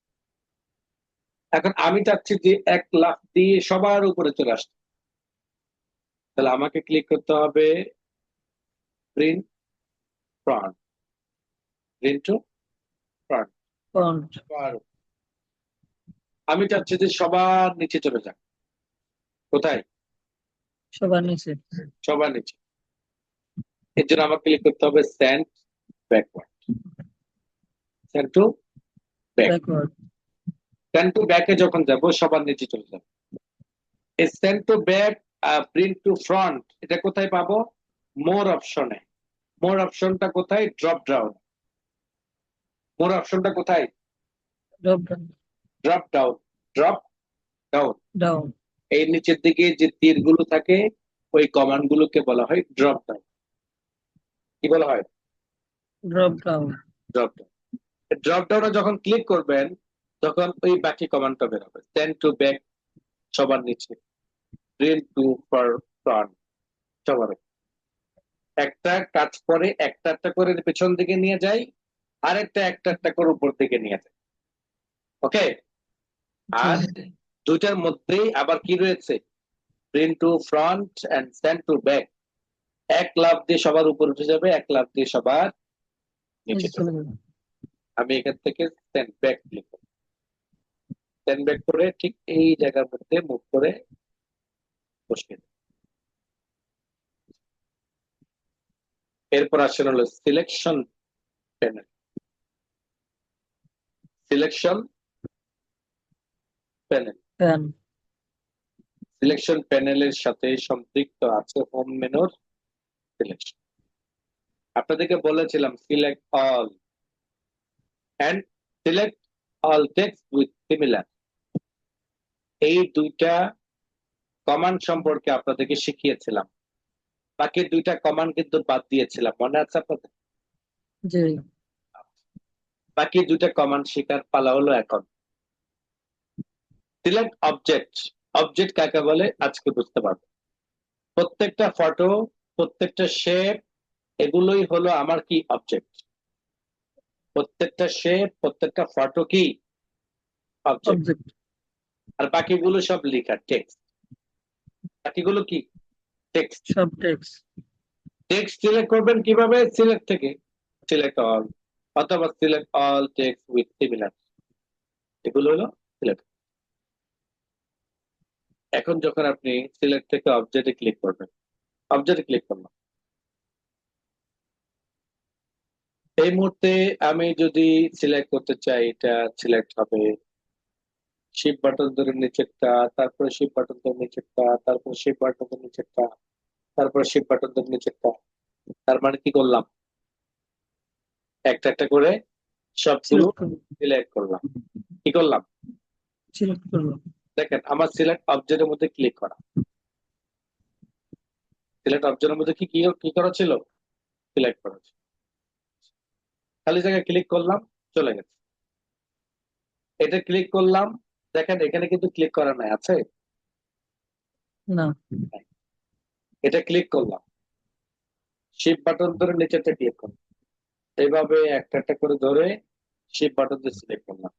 এখন আমি চাচ্ছি যে 1 লাখ দিয়ে সবার উপরে চলে আসতে। তাহলে আমাকে ক্লিক করতে হবে print front, print to front. Font আমি চাচ্ছি যে সবার নিচে চলে যাক। কোথায়? সবার নিচে। সবার নিচে। এর জন্য আমাকে ক্লিক করতে হবে send backward, send to back. Backward. Send to ব্যাকে যখন যাব সবার নিচে চলে যাব। এই send to back, print to front, এটা কোথায় পাবো? মোর অপশনে। মোর অপশনটা কোথায়? Drop down. মোর অপশনটা কোথায়? Drop down. Drop down, drop down. Down. এই নিচের দিকে যে তীরগুলো থাকে ওই কমান্ড গুলোকে বলা হয় ড্রপ ডাউন। কি বলা হয়? Drop down. Drop down. Drop ডাউনে যখন ক্লিক করবেন তখন ওই বাকি কমান্ডটা বের হবে। সেন্ড টু ব্যাক সবার নিচে, প্রিন্ট টু ফ্রন্ট সবার উপরে। একটা কাজ করে একটা একটা করে পেছন দিকে নিয়ে যাই, আরেকটা একটা একটা করে উপর দিকে নিয়ে যায়। ওকে। আর দুইটার মধ্যেই আবার কি রয়েছে? Print to front and send to back. এক লাফ দিয়ে সবার উপর উঠে যাবে, এক লাফ দিয়ে সবার নিচে নিচে চলে চলে যাবে। যাবে। আমি এখান থেকে সেন্ড ব্যাক ক্লিক করব। সেন্ড ব্যাক করে ঠিক এই জায়গার মধ্যে মুভ করে বসিয়ে দেব। এরপর আসলে হলো selection panel. Selection panel, pan. Selection প্যানেলের সাথে সম্পৃক্ত আছে হোম মেনুর সিলেকশন। আপনাদেরকে বলেছিলাম select all and select all text with similar. এই দুইটা কমান্ড সম্পর্কে আপনাদেরকে শিখিয়েছিলাম। বাকি দুইটা কমান্ড কিন্তু বাদ দিয়েছিলাম, মনে আছে আপনাদের? জি। বাকি দুইটা কমান্ড শেখার পালা হলো এখন। সিলেক্ট অবজেক্ট, অবজেক্ট কাকে বলে আজকে বুঝতে পারবো। প্রত্যেকটা ফটো, প্রত্যেকটা শেপ, এগুলোই হলো আমার কি অবজেক্ট। প্রত্যেকটা শেপ, প্রত্যেকটা ফটো কি অবজেক্ট। অবজেক্ট। আর বাকিগুলো সব লেখা টেক্সট। বাকিগুলো কি টেক্সট। সব টেক্সট। টেক্সট সিলেক্ট করবেন কিভাবে? সিলেক্ট থেকে, সিলেক্ট অল অথবা select all text with similar. এগুলো হলো সিলেক্ট। এখন যখন আপনি সিলেক্ট থেকে অবজেক্টে ক্লিক করবেন, অবজেক্টে ক্লিক করলাম, এই মুহূর্তে আমি যদি সিলেক্ট করতে চাই এটা সিলেক্ট হবে। শিফট বাটন ধরে নিচেরটা, তারপরে শিফট বাটন ধরে নিচেরটা, তারপরে শিফট বাটন ধরে নিচেরটা, তারপরে শিফট বাটন ধরে নিচেরটা। তার মানে কি করলাম? একটা একটা করে সবগুলো সিলেক্ট করবো। সিলেক্ট করলাম। কি করলাম? সিলেক্ট করবো। দেখেন আমার সিলেক্ট অবজেক্টের মধ্যে ক্লিক করা। সিলেক্ট অবজেক্টের মধ্যে কি কি কি করা ছিল? সিলেক্ট করা ছিল। খালি জায়গায় ক্লিক করলাম, চলে গেছে। এটা ক্লিক করলাম, দেখেন এখানে কিন্তু ক্লিক করা নাই, আছে? না। এটা ক্লিক করলাম, শিফট বাটন ধরে নিচেরটা ক্লিক করলাম, এইভাবে একটা একটা করে ধরে শিফট বাটন দিয়ে সিলেক্ট করলাম।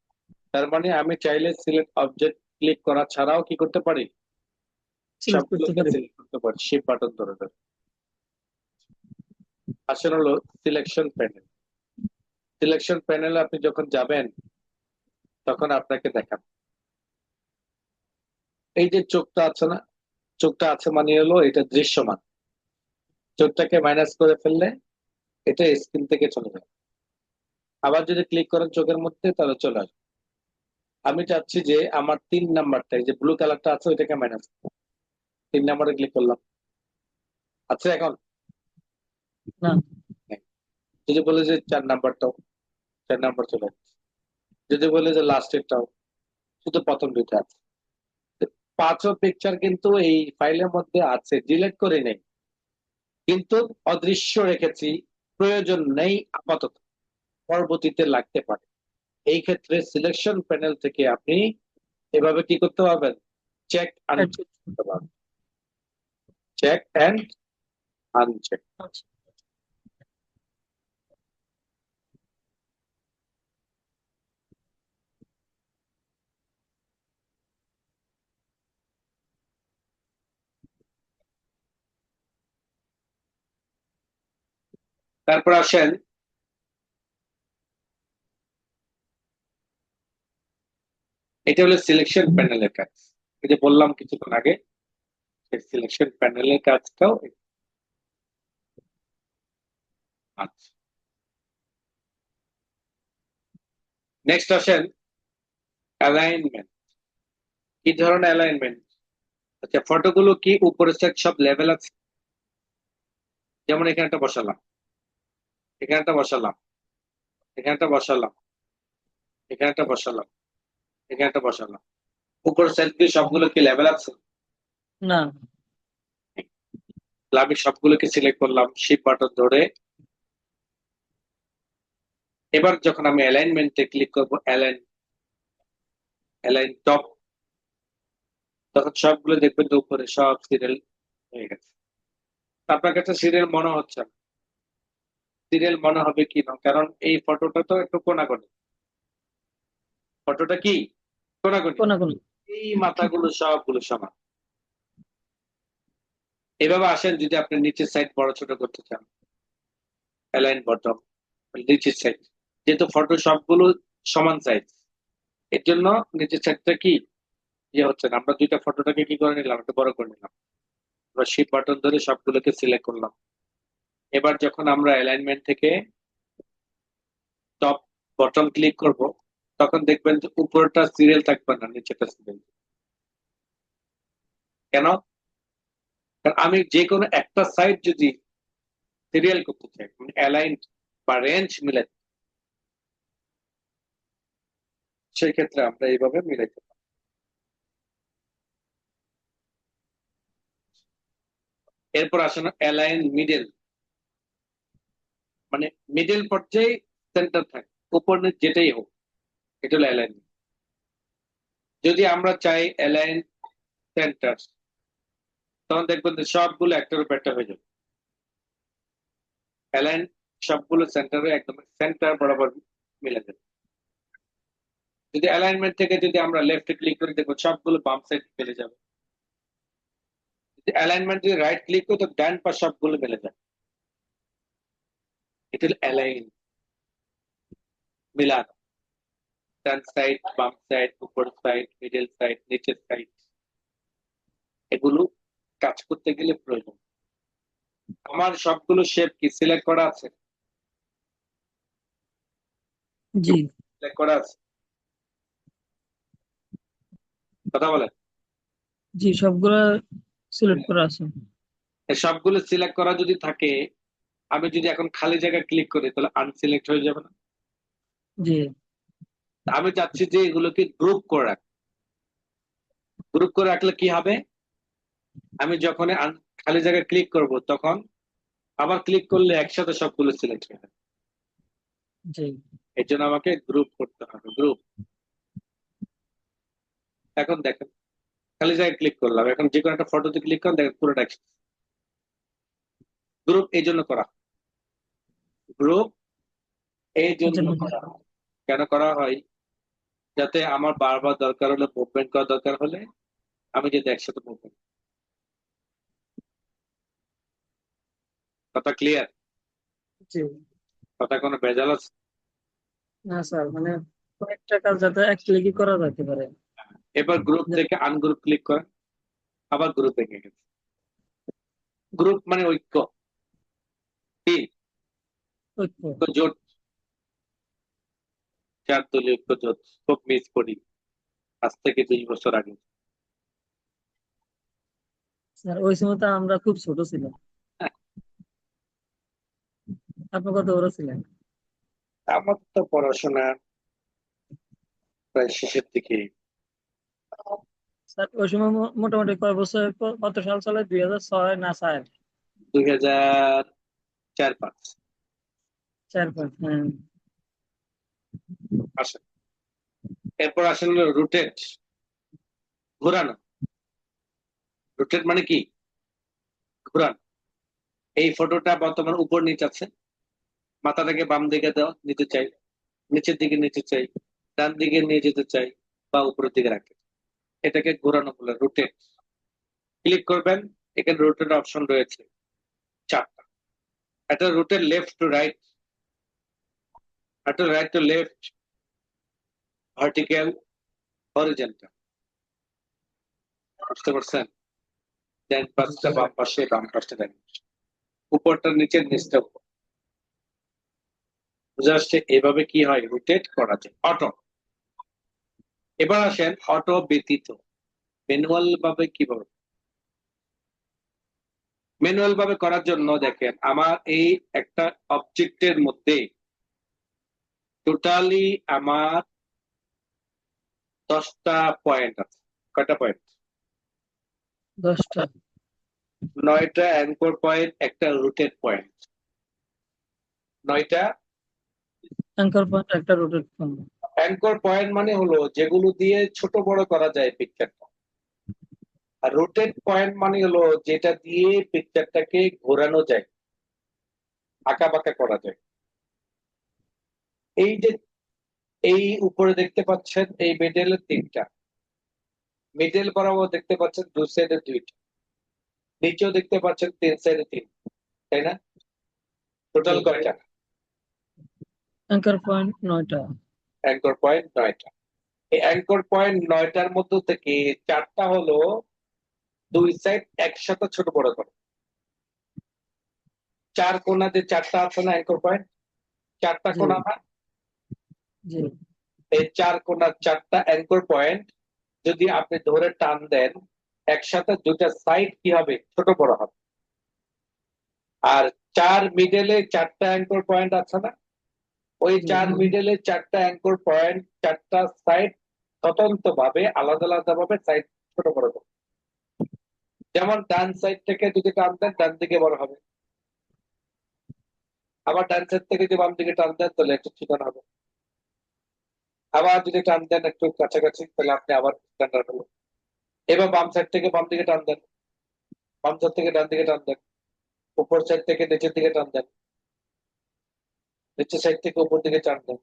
তার মানে আমি চাইলে সিলেক্ট অবজেক্ট ক্লিক করা ছাড়াও কি করতে পারি? সিলেক্ট করতে সবগুলোকে পারি। সিলেক্ট করতে পারি শিফট বাটন ধরে ধরে। আসলে হলো সিলেকশন প্যানেল। সিলেকশন প্যানেলে আপনি যখন যাবেন তখন আপনাকে দেখান এই যে চোখটা আছে না, চোখটা আছে মানে হলো এটা দৃশ্যমান। চোখটাকে মাইনাস করে ফেললে এটা স্ক্রিন থেকে চলে যাবে। আবার যদি ক্লিক করেন চোখের মধ্যে তাহলে চলে আসবে। আমি চাচ্ছি যে আমার 3 নাম্বারটা, এই যে ব্লু কালারটা আছে ওইটাকে মাইনাস, 3 নাম্বারে ক্লিক করলাম, আচ্ছা এখন? না। নেই। যদি বলে যে 4 নাম্বারটাও, 4 নাম্বার চলে আসছে। যদি বলে যে লাস্টেরটাও, শুধু প্রথম দুইটা আছে। 5ও পিকচার কিন্তু এই ফাইলের মধ্যে আছে, ডিলিট করে নেই, কিন্তু অদৃশ্য রেখেছি, প্রয়োজন নেই আপাতত, পরবর্তীতে লাগতে পারে। এই ক্ষেত্রে সিলেকশন প্যানেল থেকে আপনি এভাবে কি করতে পারবেন? চেক আনচেক করতে পারবেন। Check and uncheck. আচ্ছা। তারপর আসেন এটা হলো সিলেকশন প্যানেলের কাজ। এই যে বললাম কিছুক্ষণ আগে, সিলেকশন প্যানেলের কাজটাও আচ্ছা। নেক্সট আসেন অ্যালাইনমেন্ট। কি ধরনের অ্যালাইনমেন্ট? আচ্ছা, ফটোগুলো কি উপরের সাইড সব লেভেল আছে? যেমন এখানটা বসালাম, এখানটা বসালাম, এখানটা বসালাম, এখানটা বসালাম, এখানটা বসালাম, উপরের সাইড কি সবগুলো কি লেভেল আছে? না। তাহলে আমি সবগুলোকে সিলেক্ট করলাম শিফট বাটন ধরে। এবার যখন আমি অ্যালাইনমেন্টে ক্লিক করবো, অ্যালাইন টপ, তখন সবগুলো দেখবেন যে উপরে সব সিরিয়াল হয়ে গেছে। আপনার কাছে সিরিয়াল মনে হচ্ছে না। সিরিয়াল মনে হবে কি না, কারণ এই ফটোটা তো একটু কোনাকুনি। ফটোটা কি কোনাকুনি, কোন কোন। এই মাথাগুলো সবগুলো সমান। এভাবে আসেন যদি আপনি নিচের সাইড বড় ছোট করতে চান, অ্যালাইন বটম, নিচের সাইড, যেহেতু ফটো সবগুলো সমান সাইজ, এর জন্য নিচের সাইডটা কি ইয়ে হচ্ছে না। আমরা দুইটা ফটোটাকে কি করে নিলাম, একটু বড় করে নিলাম। এবার শিফট বাটন ধরে সবগুলোকে সিলেক্ট করলাম। এবার যখন আমরা অ্যালাইনমেন্ট থেকে টপ বটম ক্লিক করব, তখন দেখবেন যে উপরটা সিরিয়াল থাকবে না, নিচেটা সিরিয়াল। কেন? কারণ আমি যে কোনো একটা সাইড যদি সিরিয়াল করতে চাই, মানে অ্যালাইন বা রেঞ্জ মিলে, সেই ক্ষেত্রে আমরা এইভাবে মিলাইতে পারি। এরপর আসলে অ্যালাইন মিডল, মানে মিডল পর্যায়ে সেন্টার থাকে, উপর নিচ যেটাই হোক, এটা হলো অ্যালাইন। যদি আমরা চাই অ্যালাইন সেন্টার, তখন দেখবেন যে সবগুলো একটার উপর একটা হয়ে যাবে। অ্যালাইন সবগুলো সেন্টারে একদম সেন্টার বরাবর মিলে যাবে। যদি অ্যালাইনমেন্ট থেকে যদি আমরা লেফটে ক্লিক করি, দেখবো সবগুলো বাম সাইড মিলে যাবে। যদি অ্যালাইনমেন্ট যদি রাইট ক্লিক করি, তো ডান পাশ সবগুলো মিলে যাবে। এটা হলো অ্যালাইন, মিলানো। ডান সাইড, বাম সাইড, উপর সাইড, মিডল সাইড, নিচের সাইড, এগুলো কাজ করতে গেলে প্রয়োজন। আমার সবগুলো শেপ কি সিলেক্ট করা আছে? জি সিলেক্ট করা আছে, কথা বলেন। জি, সবগুলা সিলেক্ট করা আছে। এই সবগুলো সিলেক্ট করা যদি থাকে, আমি যদি এখন খালি জায়গায় ক্লিক করি, তাহলে আনসিলেক্ট হয়ে যাবে না? জি আমি চাচ্ছি যে এগুলোকে গ্রুপ করে রাখ। গ্রুপ করে রাখলে কি হবে, আমি যখন খালি জায়গায় ক্লিক করব, তখন আবার ক্লিক করলে একসাথে সবগুলো সিলেক্ট হয়ে যাবে। জি এর জন্য আমাকে গ্রুপ করতে হবে, গ্রুপ। এখন দেখেন খালি জায়গায় ক্লিক করলাম, এখন যে কোনো একটা ফটোতে ক্লিক করলাম, দেখেন পুরোটা একসাথে। গ্রুপ এই জন্য করা, গ্রুপ এই জন্য করা হয়। কেন করা হয়? যাতে আমার বারবার দরকার হলে, মুভমেন্ট করা দরকার হলে, আমি যদি একসাথে মুভমেন্ট। কথা ক্লিয়ার? জি। কথা কোনো ভেজাল আছে? না স্যার, মানে কয়েকটা কাজ যাতে এক ক্লিকই করা যেতে পারে। এবার গ্রুপ থেকে আনগ্রুপ ক্লিক করেন, আবার গ্রুপে গেছে। গ্রুপ মানে ঐক্য, কি ঐক্য। ঐক্য জোট, 4 দলীয় ঐক্য জোট। খুব মিস করি, আজ থেকে 2 বছর আগে। স্যার ওই সময় তো আমরা খুব ছোট ছিলাম। আপনি কত বড় ছিলেন? আমার তো পড়াশোনা প্রায় শেষের দিকে। স্যার ওই সময় মোটামুটি কয় বছর, কত সাল চলে, 2006 না 4? 2004-5। 4-5, হ্যাঁ। আসেন, এরপর আসেন রোটেট, ঘোরানো। রোটেট মানে কি? ঘোরানো। এই ফটোটা বর্তমান উপর নিচ আছে, মাথাটাকে বাম দিকে দাও নিতে চাই, নিচের দিকে নিতে চাই, ডান দিকে নিয়ে যেতে চাই, বা উপরের দিকে রাখতে চাই। এটাকে ঘোরানো বলে, রোটেট। ক্লিক করবেন, এখানে রোটেট অপশন রয়েছে 4টা। এটা রুটের লেফট টু রাইট, এটা right to left, vertical, horizontal. বুঝতে পারছেন? ডান পাশটা বাম পাশে, বাম পাশটা ডান পাশে, উপরটা নিচের, নিচটা উপর। বুঝে আসছে? এভাবে কি হয়, রোটেট করা যায় অটো। এবার আসেন অটো ব্যতীত ম্যানুয়াল ভাবে কিভাবে। ম্যানুয়াল ভাবে করার জন্য দেখেন, আমার এই একটা অবজেক্টের মধ্যে টোটালি আমার 10টা পয়েন্ট আছে। কয়টা পয়েন্ট? 10টা 9টা অ্যাঙ্কর পয়েন্ট, একটা রুটেট পয়েন্ট। 9টা অ্যাঙ্কর পয়েন্ট, একটা রোটেট পয়েন্ট। অ্যাঙ্কর পয়েন্ট মানে হলো যেগুলো দিয়ে ছোট বড় করা যায় পিকচারটা। আর রোটেট পয়েন্ট মানে হলো যেটা দিয়ে পিকচারটাকে ঘোরানো যায়, আঁকা বাঁকা করা যায়। এই যে এই উপরে দেখতে পাচ্ছেন এই মিডলের 3টা, মিডল বরাবর দেখতে পাচ্ছেন 2 সাইডে 2টা, নিচেও দেখতে পাচ্ছেন 3 সাইডে 3, তাই না? টোটাল কয়টা? অ্যাঙ্কর পয়েন্ট 9টা। অ্যাঙ্কর পয়েন্ট 9টা। এই অ্যাঙ্কর পয়েন্ট 9টার মধ্যে থেকে 4টা হলো 2 সাইড একসাথে ছোট বড় করে। 4 কোণাতে 4টা আছে না অ্যাঙ্কর পয়েন্ট? 4টা জি। কোণা না? জি এই 4 কোণার 4টা অ্যাঙ্কর পয়েন্ট যদি আপনি ধরে টান দেন, একসাথে 2টা সাইড কি হবে, ছোট বড় হবে। আর 4 মিডলে 4টা অ্যাঙ্কর পয়েন্ট আছে না? ওই জি। 4 মিডলে 4টা অ্যাঙ্কর পয়েন্ট, 4টা সাইড স্বতন্ত্র ভাবে আলাদা আলাদা ভাবে সাইড ছোট বড় হবে। যেমন ডান সাইড থেকে যদি টান দেন, ডান দিকে বড় হবে। আবার ডান সাইড থেকে যদি বাম দিকে টান দেন, তাহলে একটু ঠিকানা হবে। আবার যদি টান দেন একটু কাছাকাছি, তাহলে আপনি আবার স্ট্যান্ডার্ড হলো। এবার বাম সাইড থেকে বাম দিকে টান দেন, বাম সাইড থেকে ডান দিকে টান দেন, উপর সাইড থেকে নিচের দিকে টান দেন, নিচের সাইড থেকে উপর দিকে টান দেন,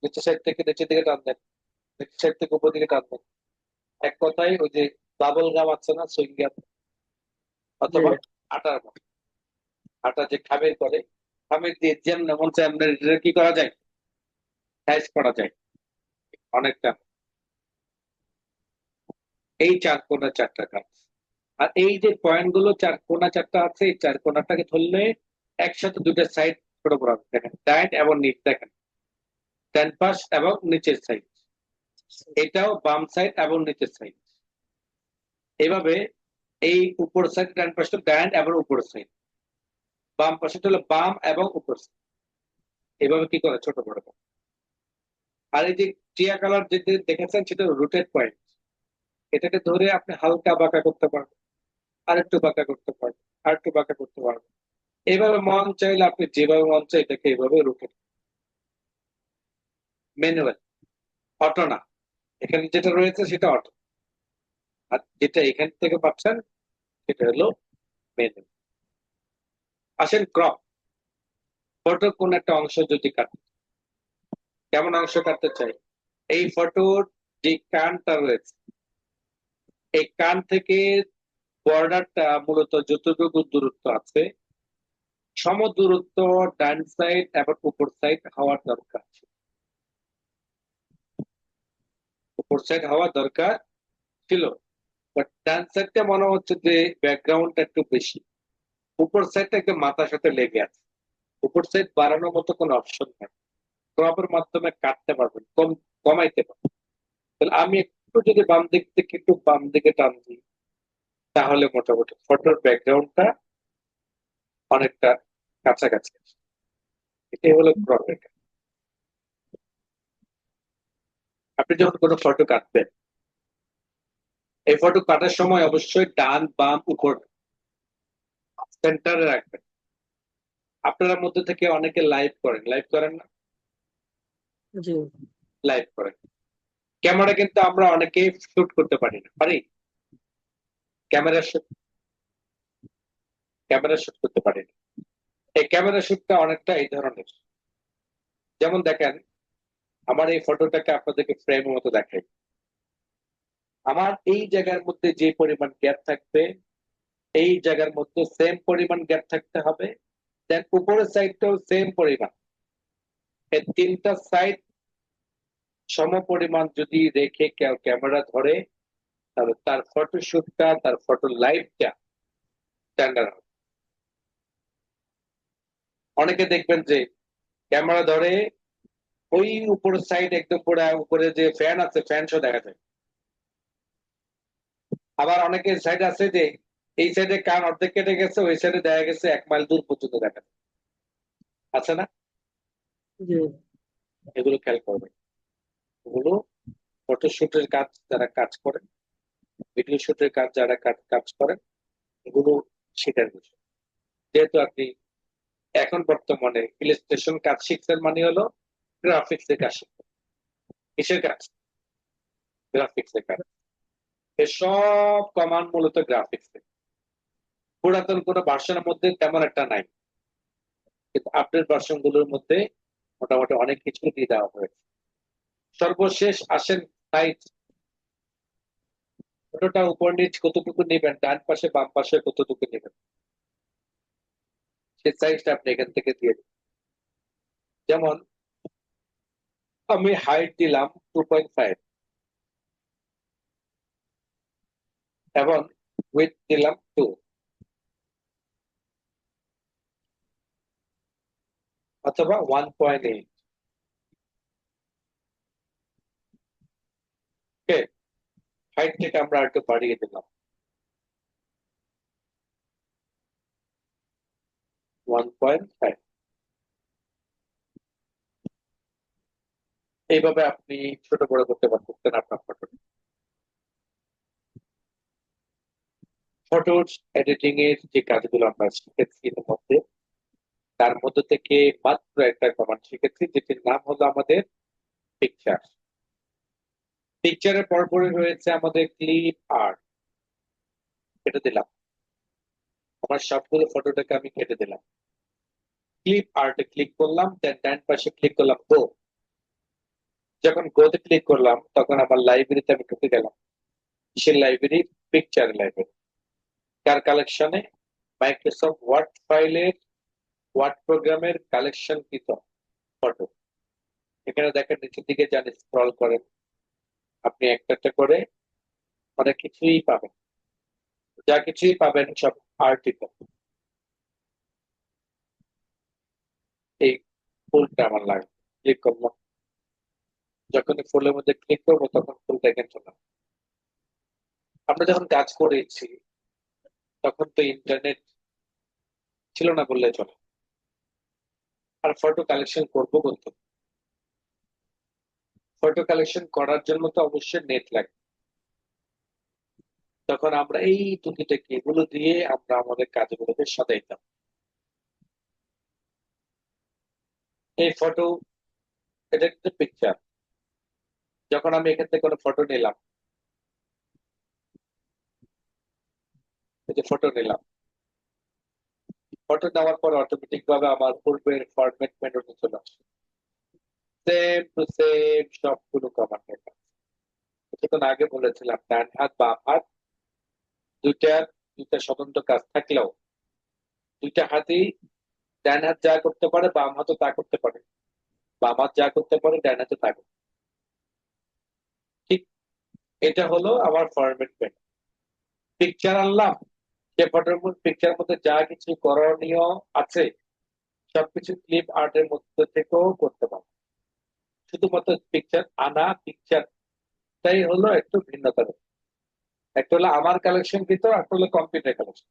নিচের সাইড থেকে নিচের দিকে টান দেন, নিচের সাইড থেকে উপর দিকে টান দেন। এক কথায় ওই যে বাবল গাম আছে না, সুইং গাম, অথবা আটার মতো, আটা যে খামের করে, খামের দিয়ে যেমন মন চায় আমরা এটা কি করা যায়, সাইজ করা যায় অনেকটা। এই 4 কোণা 4টা কাজ। আর এই যে পয়েন্ট গুলো 4 কোণা 4টা আছে, এই 4 কোণাটাকে ধরলে একসাথে 2টা সাইড ছোট বড় হবে। দেখেন ডান এবং নিচ, দেখেন ডান পাশ এবং নিচের সাইড, এটাও বাম সাইড এবং নিচের সাইড। এইভাবে এই উপর সাইড ডান পাশটা ডান এবং উপর সাইড, বাম পাশটা হলো বাম এবং উপর সাইড। এইভাবে কি করে ছোট বড় করে। আর এই যে টিয়া কালার যেটা দেখেছেন সেটা রুটেড পয়েন্ট, এটাকে ধরে আপনি হালকা বাঁকা করতে পারবেন, আর একটু বাঁকা করতে পারবেন, আর একটু বাঁকা করতে পারবেন। এইভাবে মন চাইলে আপনি যেভাবে মন চাই এটাকে এইভাবে রুটেড। ম্যানুয়াল, অটো না। এখানে যেটা রয়েছে সেটা অটো, আর যেটা এখান থেকে পাচ্ছেন সেটা হলো ম্যানুয়াল। আসেন ক্রপ। ফটো কোন একটা অংশ যদি কাটতে, কেমন অংশ কাটতে চাই, এই ফটোর যে কানটা রয়েছে, এই কান থেকে বর্ডারটা মূলত যতটুকু দূরত্ব আছে, সম দূরত্ব ডান সাইড এবং উপর সাইড হওয়ার দরকার। উপর সাইড হওয়ার দরকার ছিল, বাট ডান সাইডটা মনে হচ্ছে যে ব্যাকগ্রাউন্ডটা একটু বেশি, উপর সাইডটা একদম মাথার সাথে লেগে আছে। উপর সাইড বাড়ানোর মতো কোনো অপশন নেই, ক্রপের মাধ্যমে কাটতে পারবেন, কমাইতে পারবেন। তাহলে আমি একটু যদি বাম দিক থেকে একটু বাম দিকে টান দিই, তাহলে মোটামুটি ফটোর ব্যাকগ্রাউন্ডটা অনেকটা কাছাকাছি আসে। এটাই হলো ক্রপের কাজ। আপনি যখন কোনো ফটো কাটবেন, এই ফটো কাটার সময় অবশ্যই ডান বাম উপর সেন্টারে রাখবেন। আপনারা মধ্যে থেকে অনেকে লাইভ করেন, লাইভ করেন না? জি লাইভ করেন। ক্যামেরা কিন্তু আমরা অনেকেই শুট করতে পারি না, পারি? ক্যামেরা শুট, ক্যামেরা শুট করতে পারি না। এই ক্যামেরা শুটটা অনেকটা এই ধরনের। যেমন দেখেন, আমার এই ফটোটাকে আপনাদেরকে ফ্রেমের মতো দেখাই। আমার এই জায়গার মধ্যে যে পরিমাণ গ্যাপ থাকবে, এই জায়গার মধ্যে সেম পরিমাণ গ্যাপ থাকতে হবে, দেন উপরের সাইডটাও সেম পরিমাণ। এই তিনটা সাইড সম পরিমাণ যদি রেখে কেউ ক্যামেরা ধরে, তাহলে তার ফটোশুটটা, তার ফটো লাইভটা স্ট্যান্ডার্ড হবে। অনেকে দেখবেন যে ক্যামেরা ধরে ওই উপরের সাইড একদম পুরো উপরে যে ফ্যান আছে ফ্যান শো দেখা যায়। আবার অনেকের সাইড আছে যে এই সাইডে কান অর্ধেক কেটে গেছে, ওই সাইডে দেখা গেছে 1 মাইল দূর পর্যন্ত দেখা যায়, আছে না? জি এগুলো খেয়াল করবেন। এগুলো ফটোশুটের কাজ যারা কাজ করেন, ভিডিও শুটের কাজ যারা কাজ করেন, এগুলো শেখার বিষয়। যেহেতু আপনি এখন বর্তমানে ইলাস্ট্রেশন কাজ শিখছেন, মানে হলো গ্রাফিক্স এর কাজ শিখছেন। কিসের কাজ? গ্রাফিক্স এর কাজ। সব কমান্ড মূলত গ্রাফিক্স এর। পুরাতন কোনো ভার্সনের মধ্যে তেমন একটা নাই, কিন্তু আপডেট ভার্সন গুলোর মধ্যে মোটামুটি অনেক কিছু দিয়ে দেওয়া হয়েছে। সর্বশেষ আসেন সাইজ। ফটোটা উপর নিচ কতটুকু নেবেন, ডান পাশে বাম পাশে কতটুকু নেবেন, সেই সাইজটা আপনি এখান থেকে দিয়ে দিন। যেমন আমি হাইট দিলাম 2.5 এবং উইথ দিলাম 2 অথবা 1.8। ওকে, হাইট থেকে আমরা একটু বাড়িয়ে দিলাম 1.5। এইভাবে আপনি ছোট বড় করতে পারতেন আপনার ফটো। ফটো এডিটিং এর যে কাজগুলো আমরা শিখেছি এর মধ্যে, তার মধ্যে থেকে মাত্র একটা কমান্ড শিখেছি, যেটির নাম হলো আমাদের পিকচার। পিকচারের পরপরই রয়েছে আমাদের ক্লিপ আর্ট। কেটে দিলাম, আমার সবগুলো ফটোটাকে আমি কেটে দিলাম। ক্লিপ আর্টে ক্লিক করলাম, দেন ডান পাশে ক্লিক করলাম গো। যখন গোতে ক্লিক করলাম তখন আমার লাইব্রেরিতে আমি ঢুকে গেলাম। সেই লাইব্রেরি পিকচার লাইব্রেরি। কার কালেকশনে? মাইক্রোসফট ওয়ার্ড ফাইলের, ওয়ার্ড প্রোগ্রামের কালেকশন কৃত ফটো। এখানে দেখেন নিচের দিকে যান, স্ক্রল করেন, আপনি একটা একটা করে অনেক কিছুই পাবেন। যা কিছুই পাবেন সব আর্টিকেল। এই ফুলটা আমার লাগবে, ক্লিক করলাম। যখন ফুলের মধ্যে ক্লিক করবো তখন ফুলটা এখানে চলে আসবে। আমরা যখন কাজ করেছি তখন তো ইন্টারনেট ছিল না বললে চলে। আর ফটো কালেকশন করবো বলতো, ফটো কালেকশন করার জন্য তো অবশ্যই নেট লাগবে। তখন আমরা এই টুকিটাকি এগুলো দিয়ে আমরা আমাদের কাজগুলোকে সাজাইতাম। এই ফটো, এটা একটা পিকচার। যখন আমি এখান থেকে কোনো ফটো নিলাম, এই যে ফটো নিলাম, ফটো নেওয়ার পর অটোমেটিক ভাবে আমার পূর্বের ফরম্যাট মেনুতে চলে আসে। সেম টু সেম সবগুলো কমান্ডের কাজ। কিছুক্ষণ আগে বলেছিলাম ডান হাত বাম হাত দুইটা দুইটা স্বতন্ত্র কাজ থাকলেও দুইটা হাতই, ডান হাত যা করতে পারে বাম হাতও তা করতে পারে, বাম হাত যা করতে পারে ডান হাতও তা করতে পারে। ঠিক এটা হলো আমার ফরম্যাট মেনু। পিকচার আনলাম, যে ফটোর মধ্যে পিকচার মধ্যে যা কিছু করণীয় আছে সবকিছু ক্লিপ আর্টের মধ্যে থেকেও করতে পারবো। শুধুমাত্র পিকচার আনা, পিকচারটাই হলো একটু ভিন্নতা। একটা হলো আমার কালেকশন কিন্তু, একটা হলো কম্পিউটার কালেকশন।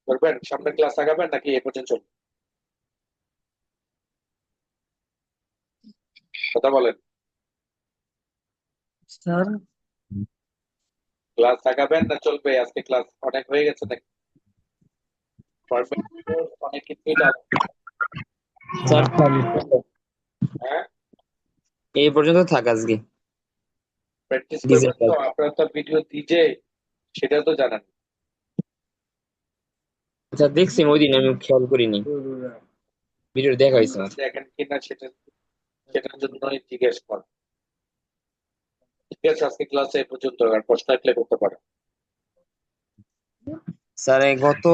করবেন সামনে ক্লাস আগাবেন নাকি এ পর্যন্ত চলবে? কথা বলেন, স্যার। ক্লাস আগাবেন না চলবে? আজকে ক্লাস অনেক হয়ে গেছে নাকি? অনেক কিছুই জানেন। স্যার হ্যাঁ, এই পর্যন্ত থাক আজকে। প্র্যাকটিস করবেন ডিজিটাল তো। আপনারা তো ভিডিও দিজে, সেটা তো জানেন। আচ্ছা, দেখছি ওই দিন আমি খেয়াল করিনি, ভিডিও দেখা হয়েছে আমার। দেখেন কিনা সেটা, সেটার জন্যই জিজ্ঞেস করেন। ঠিক আছে, আজকে ক্লাসে এ পর্যন্ত, আর প্রশ্ন থাকলে করতে পারো। স্যার এই গত